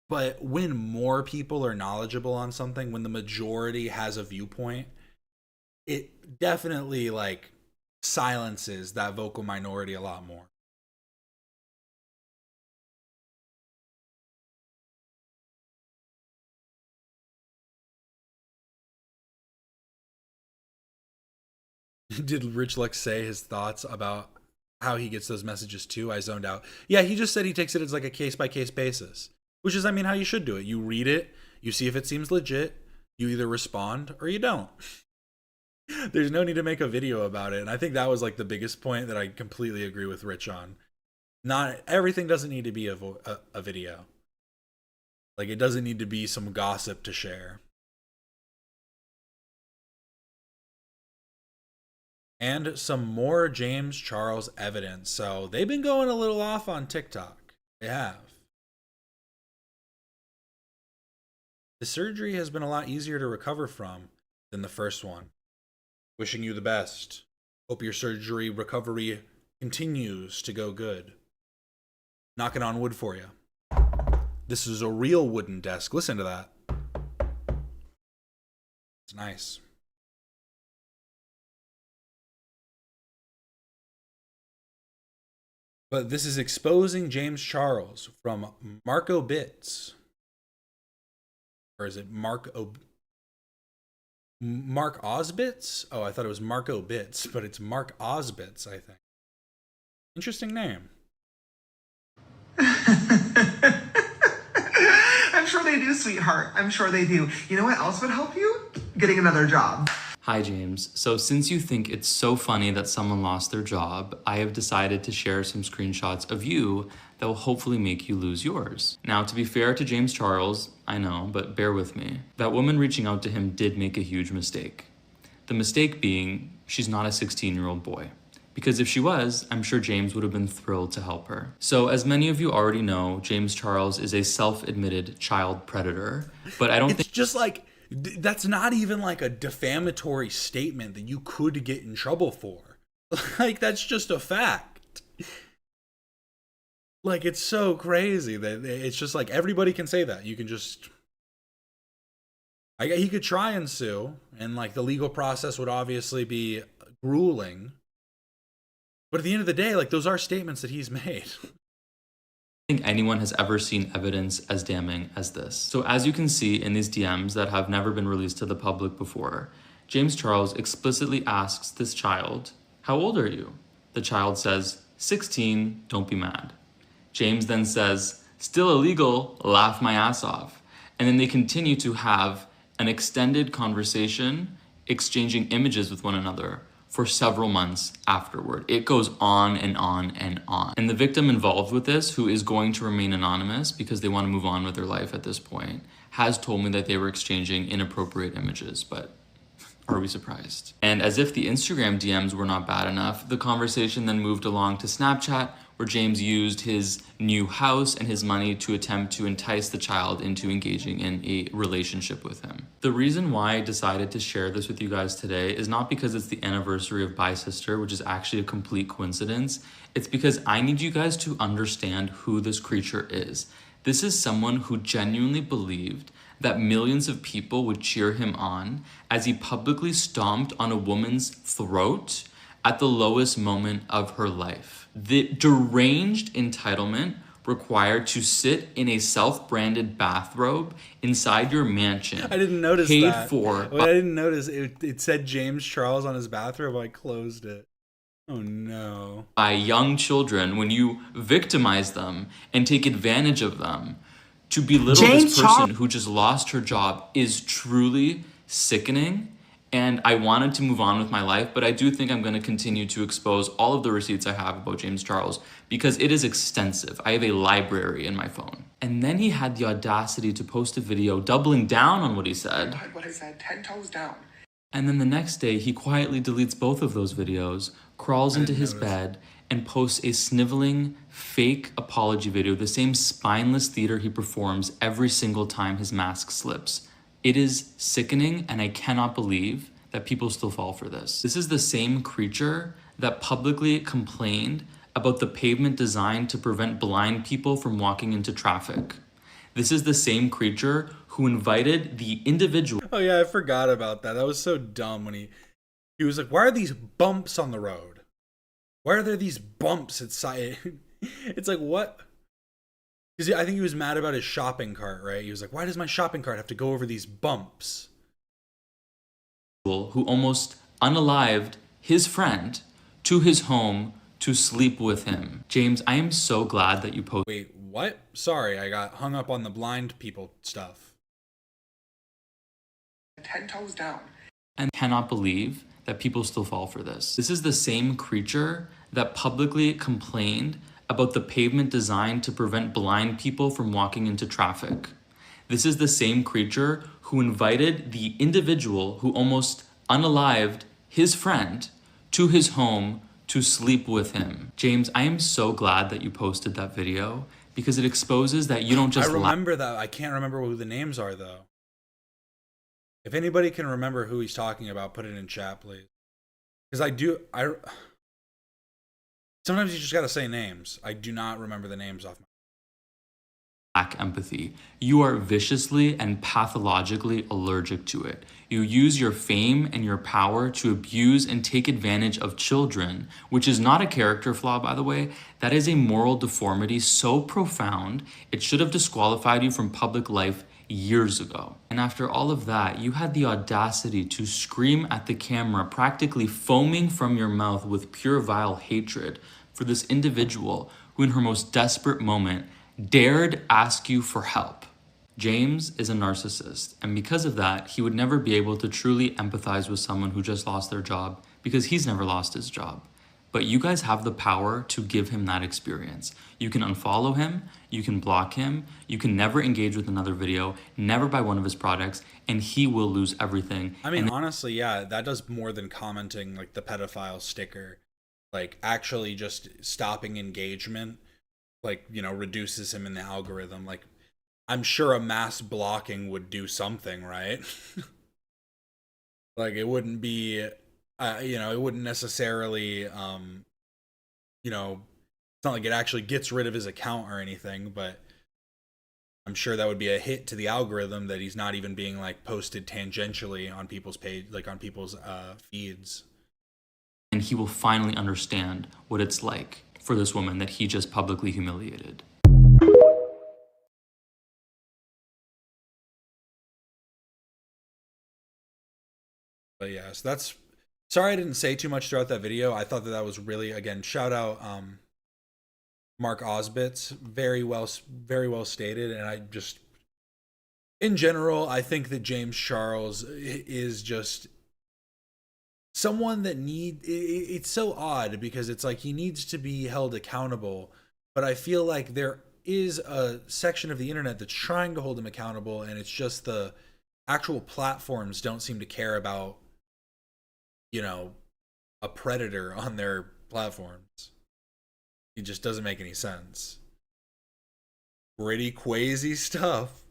But when more people are knowledgeable on something, when the majority has a viewpoint, it definitely like silences that vocal minority a lot more. Did Rich Lex say his thoughts about how he gets those messages too? I zoned out. Yeah, he just said he takes it as like a case-by-case basis, which is, how you should do it. You read it, You see if it seems legit, you either respond or you don't. There's no need to make a video about it. And I think that was like the biggest point that I completely agree with Rich on. Not everything doesn't need to be a video. Like, it doesn't need to be some gossip to share. And some more James Charles evidence. So they've been going a little off on TikTok. They have. The surgery has been a lot easier to recover from than the first one. Wishing you the best. Hope your surgery recovery continues to go good. Knocking on wood for you. This is a real wooden desk. Listen to that. It's nice. But this is exposing James Charles from Marco Bits. Or is it Mark Osbits? Oh, I thought it was Marco Bits, but it's Mark Osbits, I think. Interesting name. I'm sure they do, sweetheart. I'm sure they do. You know what else would help you? Getting another job. Hi James, so since you think it's so funny that someone lost their job, I have decided to share some screenshots of you that will hopefully make you lose yours. Now, to be fair to James Charles, I know, but bear with me, that woman reaching out to him did make a huge mistake. The mistake being, she's not a 16-year-old boy. Because if she was, I'm sure James would have been thrilled to help her. So as many of you already know, James Charles is a self-admitted child predator, but I don't think- It's just like, that's not even like a defamatory statement that you could get in trouble for. Like, that's just a fact. Like, it's so crazy that it's just like everybody can say that. You can just, he could try and sue, and like the legal process would obviously be grueling. But at the end of the day, like, those are statements that he's made. I think anyone has ever seen evidence as damning as this. So as you can see in these DMs that have never been released to the public before, James Charles explicitly asks this child, "How old are you?" The child says, 16, don't be mad. James then says, "Still illegal, laugh my ass off." And then they continue to have an extended conversation, exchanging images with one another for several months afterward. It goes on and on and on. And the victim involved with this, who is going to remain anonymous because they want to move on with their life at this point, has told me that they were exchanging inappropriate images, but are we surprised? And as if the Instagram DMs were not bad enough, the conversation then moved along to Snapchat, where James used his new house and his money to attempt to entice the child into engaging in a relationship with him. The reason why I decided to share this with you guys today is not because it's the anniversary of Bi Sister, which is actually a complete coincidence. It's because I need you guys to understand who this creature is. This is someone who genuinely believed that millions of people would cheer him on as he publicly stomped on a woman's throat at the lowest moment of her life. The deranged entitlement required to sit in a self-branded bathrobe inside your mansion. I didn't notice paid that. for. Well, I didn't notice it said James Charles on his bathrobe. I closed it. Oh no. By young children, when you victimize them and take advantage of them, to belittle this person who just lost her job is truly sickening. And I wanted to move on with my life, but I do think I'm going to continue to expose all of the receipts I have about James Charles because it is extensive. I have a library in my phone. And then he had the audacity to post a video doubling down on what he said. What I said, 10 toes down. And then the next day, he quietly deletes both of those videos, crawls into his bed, and posts a sniveling, fake apology video, the same spineless theater he performs every single time his mask slips. It is sickening, and I cannot believe that people still fall for this. This is the same creature that publicly complained about the pavement designed to prevent blind people from walking into traffic. This is the same creature who invited the individual. Oh yeah, I forgot about that. That was so dumb when he was like, "Why are these bumps on the road? Why are there these bumps inside?" It's like, what? Because I think he was mad about his shopping cart, right? He was like, "Why does my shopping cart have to go over these bumps?" Who almost unalived his friend to his home to sleep with him. James, I am so glad that you posted. Wait, what? Sorry, I got hung up on the blind people stuff. 10 toes down. And cannot believe that people still fall for this. This is the same creature that publicly complained about the pavement designed to prevent blind people from walking into traffic. This is the same creature who invited the individual who almost unalived his friend to his home to sleep with him. James, I am so glad that you posted that video because it exposes that you don't just I remember that. I can't remember who the names are, though. If anybody can remember who he's talking about, put it in chat, please. Because sometimes you just gotta say names. I do not remember the names off my... lack empathy. You are viciously and pathologically allergic to it. You use your fame and your power to abuse and take advantage of children, which is not a character flaw, by the way. That is a moral deformity so profound, it should have disqualified you from public life years ago. And after all of that, you had the audacity to scream at the camera, practically foaming from your mouth with pure vile hatred for this individual who in her most desperate moment dared ask you for help. James is a narcissist, and because of that, he would never be able to truly empathize with someone who just lost their job because he's never lost his job. But you guys have the power to give him that experience. You can unfollow him, you can block him, you can never engage with another video, never buy one of his products, and he will lose everything. I mean, honestly, yeah, that does more than commenting like the pedophile sticker. Like, actually just stopping engagement, like, you know, reduces him in the algorithm. Like, I'm sure a mass blocking would do something, right? Like, it wouldn't be, you know, it wouldn't necessarily, you know, it's not like it actually gets rid of his account or anything, but I'm sure that would be a hit to the algorithm that he's not even being, like, posted tangentially on people's page, like on people's feeds. And he will finally understand what it's like for this woman that he just publicly humiliated. But yeah, so that's, sorry I didn't say too much throughout that video. I thought that that was really, again, shout out Mark Osbitz, very well stated. And I just, in general, I think that James Charles is just someone that it's so odd because it's like he needs to be held accountable, but I feel like there is a section of the internet that's trying to hold him accountable, and it's just the actual platforms don't seem to care about, you know, a predator on their platforms. It just doesn't make any sense. Pretty crazy stuff.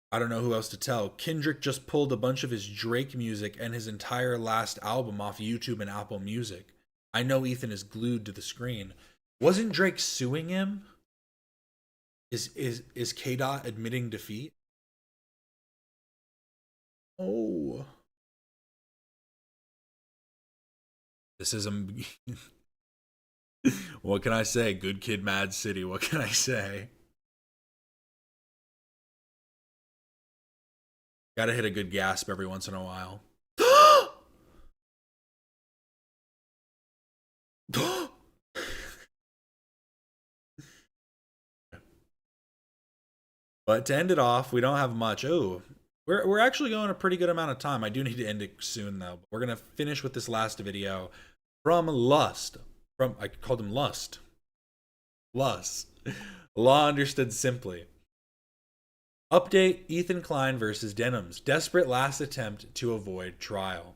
I don't know who else to tell. Kendrick just pulled a bunch of his Drake music and his entire last album off YouTube and Apple Music. I know Ethan is glued to the screen. Wasn't Drake suing him? Is K-Dot admitting defeat? Oh. This is a... What can I say? Good Kid, Mad City. What can I say? Gotta hit a good gasp every once in a while. But to end it off, we don't have much. Oh, we're actually going a pretty good amount of time. I do need to end it soon, though. We're going to finish with this last video from Lust. I called him Lust. Lust. Law Understood Simply. Update: Ethan Klein versus Denims. Desperate last attempt to avoid trial.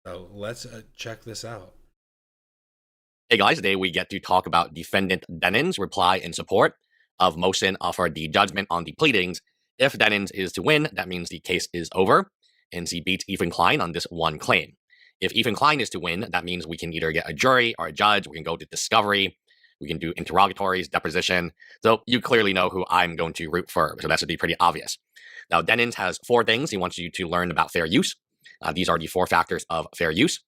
So let's check this out. Hey guys, today we get to talk about defendant Denims' reply in support of motion for the judgment on the pleadings. If Denims is to win, that means the case is over, and he beats Ethan Klein on this one claim. If Ethan Klein is to win, that means we can either get a jury or a judge, we can go to discovery, we can do interrogatories, deposition. So you clearly know who I'm going to root for, so that should be pretty obvious. Now, Denims has 4 things he wants you to learn about fair use. These are the 4 factors of fair use.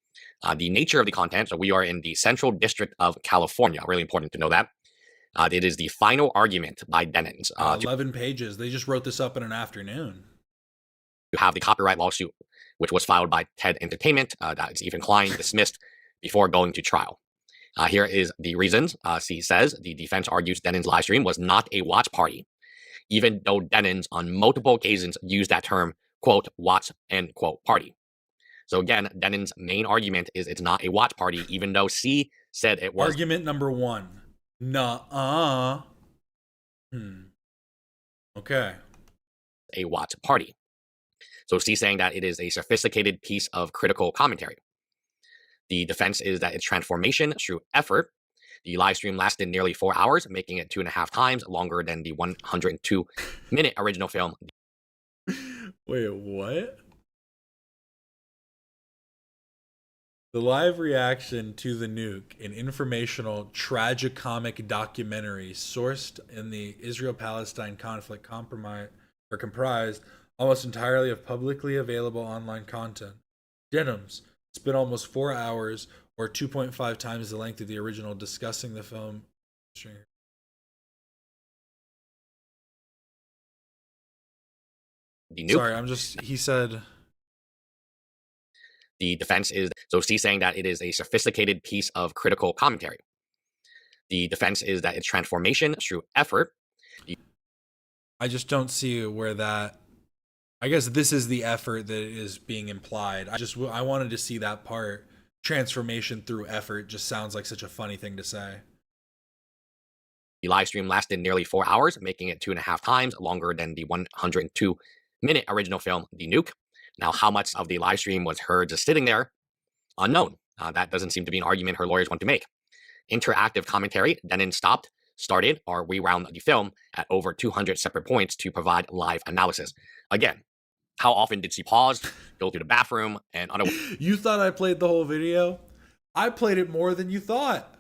The nature of the content, so we are in the Central District of California. Really important to know that. It is the final argument by Denims. 11 pages. They just wrote this up in an afternoon. You have the copyright lawsuit, which was filed by TED Entertainment. That's Ethan Klein dismissed before going to trial. Here is the reasons. C says the defense argues Denims' live stream was not a watch party, even though Denims on multiple occasions used that term, quote, watch, end quote, party. So again, Denims' main argument is it's not a watch party, even though C said it was. Argument number one. Nuh-uh. Okay. A watch party. So C saying that it is a sophisticated piece of critical commentary. The defense is that its transformation through effort. The live stream lasted nearly 4 hours, making it 2.5 times longer than the 102-minute original film. Wait, what? The live reaction to the nuke, an informational tragicomic documentary sourced in the Israel-Palestine conflict, comprised almost entirely of publicly available online content. Denims spent almost 4 hours, or 2.5 times the length of the original, discussing the film. The nuke. Sorry, he said. The defense is, so C saying that it is a sophisticated piece of critical commentary. The defense is that its transformation through effort. I just don't see where that, I guess this is the effort that is being implied. I wanted to see that part. Transformation through effort just sounds like such a funny thing to say. The live stream lasted nearly 4 hours, making it 2.5 times longer than the 102-minute original film, The Nuke. Now, how much of the live stream was her just sitting there? Unknown. That doesn't seem to be an argument her lawyers want to make. Interactive commentary, Denims started, or rewound the film at over 200 separate points to provide live analysis. Again, how often did she pause, go to the bathroom, and You thought I played the whole video? I played it more than you thought.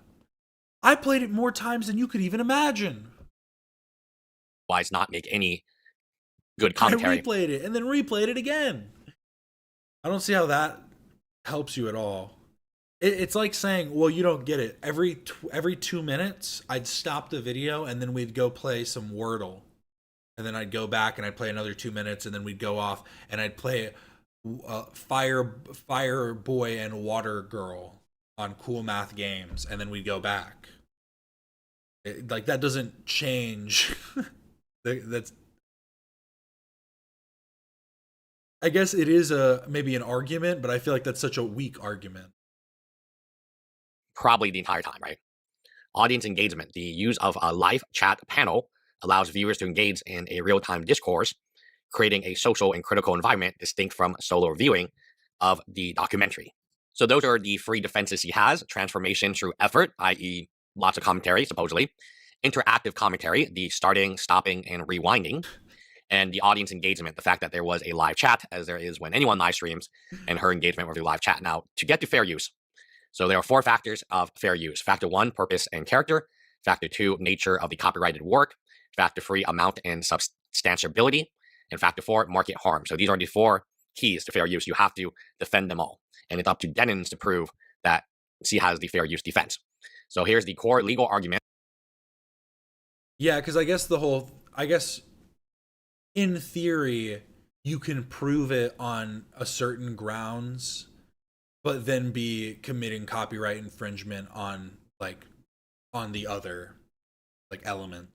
I played it more times than you could even imagine. Why not make any good commentary? I replayed it and then replayed it again. I don't see how that helps you at all. It's like saying, well, you don't get it. Every 2 minutes, I'd stop the video and then we'd go play some Wordle. And then I'd go back and I'd play another 2 minutes and then we'd go off and I'd play Fire Boy and Water Girl on Cool Math Games. And then we'd go back. Like, that doesn't change. That's, I guess it is maybe an argument, but I feel like that's such a weak argument. Probably the entire time, right? Audience engagement. The use of a live chat panel allows viewers to engage in a real-time discourse, creating a social and critical environment distinct from solo viewing of the documentary. So those are the three defenses he has. Transformation through effort, i.e. lots of commentary, supposedly. Interactive commentary, the starting, stopping, and rewinding. And the audience engagement, the fact that there was a live chat, as there is when anyone live streams, and her engagement with the live chat. Now, to get to fair use, so there are 4 factors of fair use. Factor 1, purpose and character. Factor 2, nature of the copyrighted work. Factor 3, amount and substantiability. And Factor 4, market harm. So these are the 4 keys to fair use. You have to defend them all. And it's up to Denims to prove that she has the fair use defense. So here's the core legal argument. Yeah, because I guess in theory, you can prove it on a certain grounds, but then be committing copyright infringement on the other element.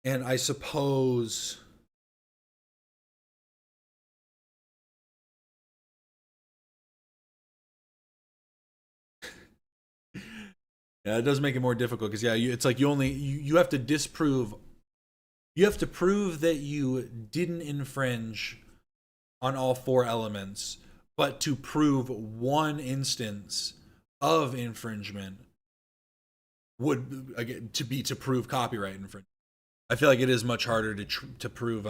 And I suppose yeah, it does make it more difficult because it's like you have to disprove. You have to prove that you didn't infringe on all 4 elements, but to prove one instance of infringement would, again, to prove copyright infringement. I feel like it is much harder to prove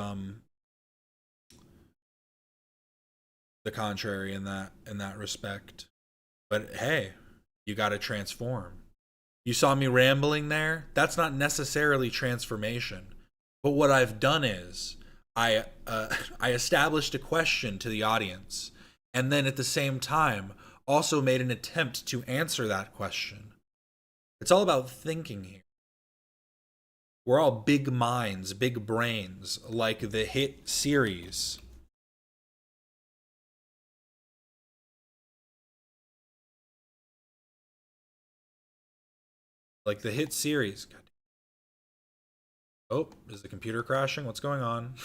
the contrary in that respect. But hey, you got to transform. You saw me rambling there? That's not necessarily transformation. But what I've done is I established a question to the audience, and then at the same time also made an attempt to answer that question. It's all about thinking here. We're all big minds, big brains, like the hit series. Like the hit series. God. Oh, is the computer crashing? What's going on?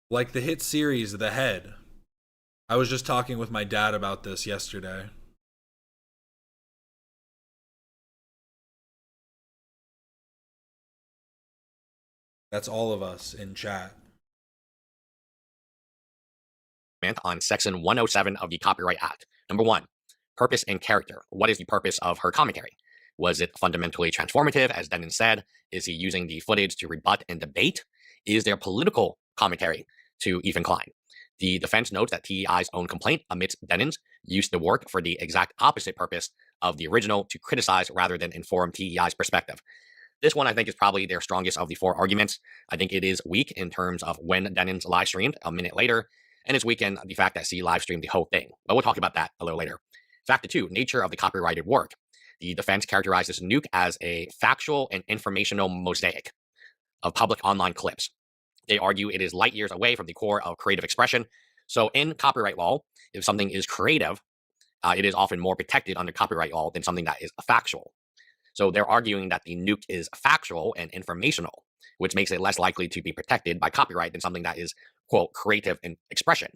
Like the hit series The Head. I was just talking with my dad about this yesterday. That's all of us in chat. On Section 107 of the Copyright Act. Number 1, purpose and character. What is the purpose of her commentary? Was it fundamentally transformative, as Denims said? Is he using the footage to rebut and debate? Is there political commentary to Ethan Klein? The defense notes that TEI's own complaint admits Denims used the work for the exact opposite purpose of the original, to criticize rather than inform TEI's perspective. This one, I think, is probably their strongest of the 4 arguments. I think it is weak in terms of when Denims live streamed a minute later, and it's weak in the fact that she live streamed the whole thing. But we'll talk about that a little later. Factor 2, nature of the copyrighted work. The defense characterizes Nuke as a factual and informational mosaic of public online clips. They argue it is light years away from the core of creative expression. So in copyright law, if something is creative, it is often more protected under copyright law than something that is factual. So they're arguing that the nuke is factual and informational, which makes it less likely to be protected by copyright than something that is, quote, creative in expression.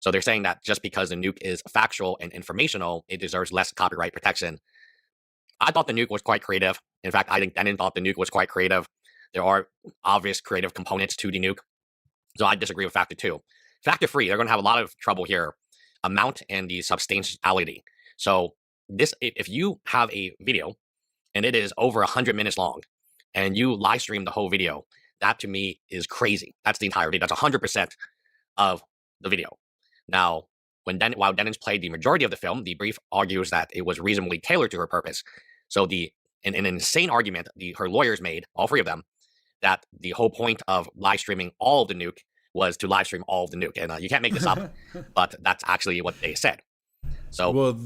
So they're saying that just because the nuke is factual and informational, it deserves less copyright protection. I thought the nuke was quite creative. In fact, I think Denon thought the nuke was quite creative. There are obvious creative components to the nuke. So I disagree with factor 2. Factor 3, they're going to have a lot of trouble here. Amount and the substantiality. So this, if you have a video and it is over 100 minutes long and you live stream the whole video, that to me is crazy. That's the entire video. That's 100% of the video. Now, while Denims played the majority of the film, the brief argues that it was reasonably tailored to her purpose. So an insane argument her lawyers made, all 3 of them, that the whole point of live streaming all of the nuke was to live stream all of the nuke. And you can't make this up, but that's actually what they said. So, well,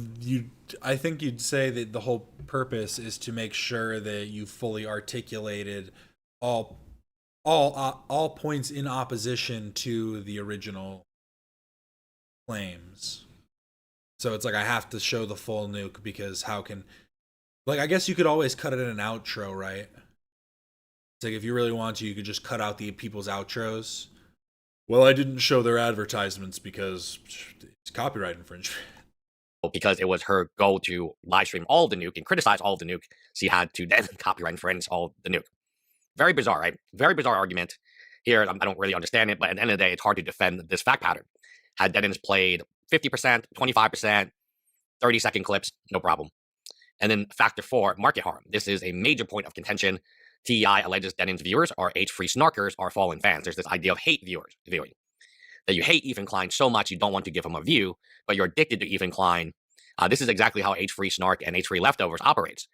I think you'd say that the whole purpose is to make sure that you fully articulated all points in opposition to the original claims. So it's like, I have to show the full nuke, because how can, like, I guess you could always cut it in an outro, right? It's like, if you really want to, you could just cut out the people's outros. Well, I didn't show their advertisements because it's copyright infringement. Because it was her goal to live stream all of the nuke and criticize all of the nuke, she had to then copyright infringe all of the nuke. Very bizarre, right? Very bizarre argument. Here, I don't really understand it, but at the end of the day, it's hard to defend this fact pattern. Had Denims played 50%, 25%, 30-second clips, no problem. And then factor 4, market harm. This is a major point of contention. TEI alleges Denims viewers are age-free snarkers or fallen fans. There's this idea of hate viewing. That you hate Ethan Klein so much you don't want to give him a view, but you're addicted to Ethan Klein. This is exactly how age-free snark and age-free leftovers operates.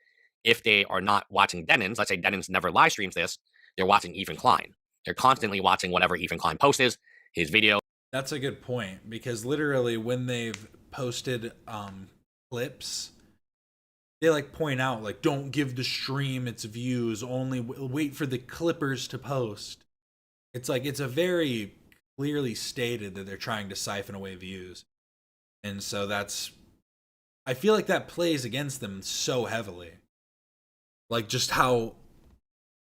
If they are not watching Denims, let's say Denims never live streams this, they're watching Ethan Klein. They're constantly watching whatever Ethan Klein posts, his video. That's a good point, because literally when they've posted clips, they like point out, like, don't give the stream its views, only wait for the clippers to post. It's like, it's a very clearly stated that they're trying to siphon away views. And so I feel like that plays against them so heavily. Like, just how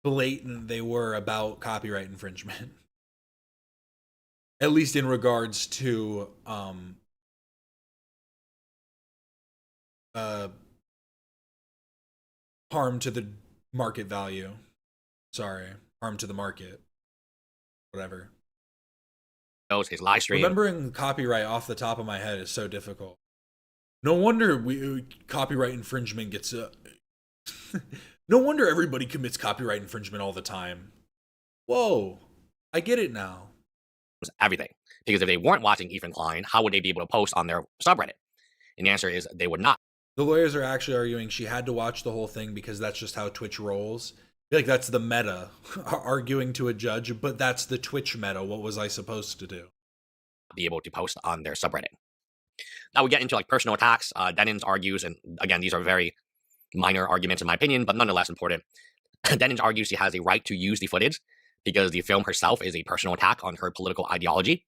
blatant they were about copyright infringement. At least in regards to harm to the market value. Sorry, harm to the market. Whatever. His live stream. Remembering copyright off the top of my head is so difficult. No wonder copyright infringement gets. No wonder everybody commits copyright infringement all the time. Whoa, I get it now. Everything. Because if they weren't watching Ethan Klein, how would they be able to post on their subreddit? And the answer is they would not. The lawyers are actually arguing she had to watch the whole thing because that's just how Twitch rolls. I feel like that's the meta, arguing to a judge, but that's the Twitch meta. What was I supposed to do? Be able to post on their subreddit. Now we get into like personal attacks. Denims argues, and again, these are very minor arguments in my opinion, but nonetheless important. Denims argues she has a right to use the footage because the film herself is a personal attack on her political ideology.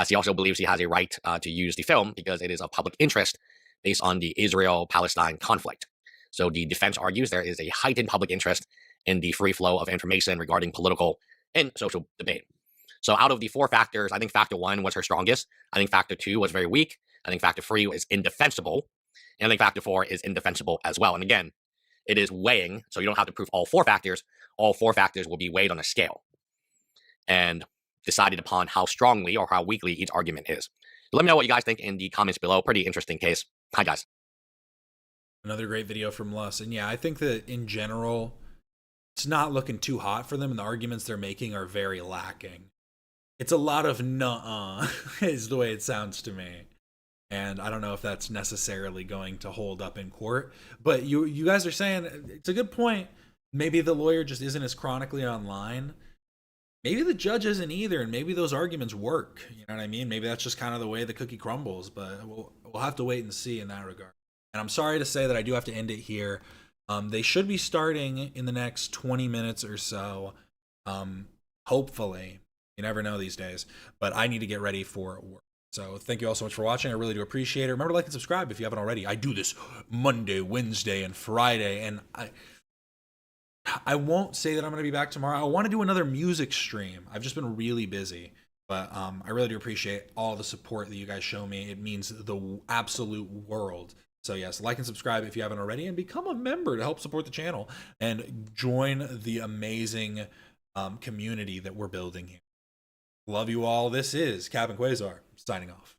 He also believes he has a right to use the film because it is of public interest based on the Israel-Palestine conflict. So the defense argues there is a heightened public interest in the free flow of information regarding political and social debate. So out of the 4 factors, I think factor 1 was her strongest. I think factor 2 was very weak. I think factor 3 is indefensible. And I think factor 4 is indefensible as well. And again, it is weighing, so you don't have to prove all 4 factors. All 4 factors will be weighed on a scale and decided upon how strongly or how weakly each argument is. So let me know what you guys think in the comments below. Pretty interesting case. Hi, guys. Another great video from Lus. And yeah, I think that in general, it's not looking too hot for them, and the arguments they're making are very lacking. It's a lot of nuh-uh, is the way it sounds to me. And I don't know if that's necessarily going to hold up in court. But you guys are saying, it's a good point. Maybe the lawyer just isn't as chronically online. Maybe the judge isn't either, and maybe those arguments work. You know what I mean? Maybe that's just kind of the way the cookie crumbles, but we'll have to wait and see in that regard. And I'm sorry to say that I do have to end it here. They should be starting in the next 20 minutes or so. Hopefully. You never know these days. But I need to get ready for work. So thank you all so much for watching. I really do appreciate it. Remember to like and subscribe if you haven't already. I do this Monday, Wednesday, and Friday. And I won't say that I'm going to be back tomorrow. I want to do another music stream. I've just been really busy. But I really do appreciate all the support that you guys show me. It means the absolute world. So yes, like and subscribe if you haven't already, and become a member to help support the channel and join the amazing community that we're building here. Love you all. This is Captain Quasar signing off.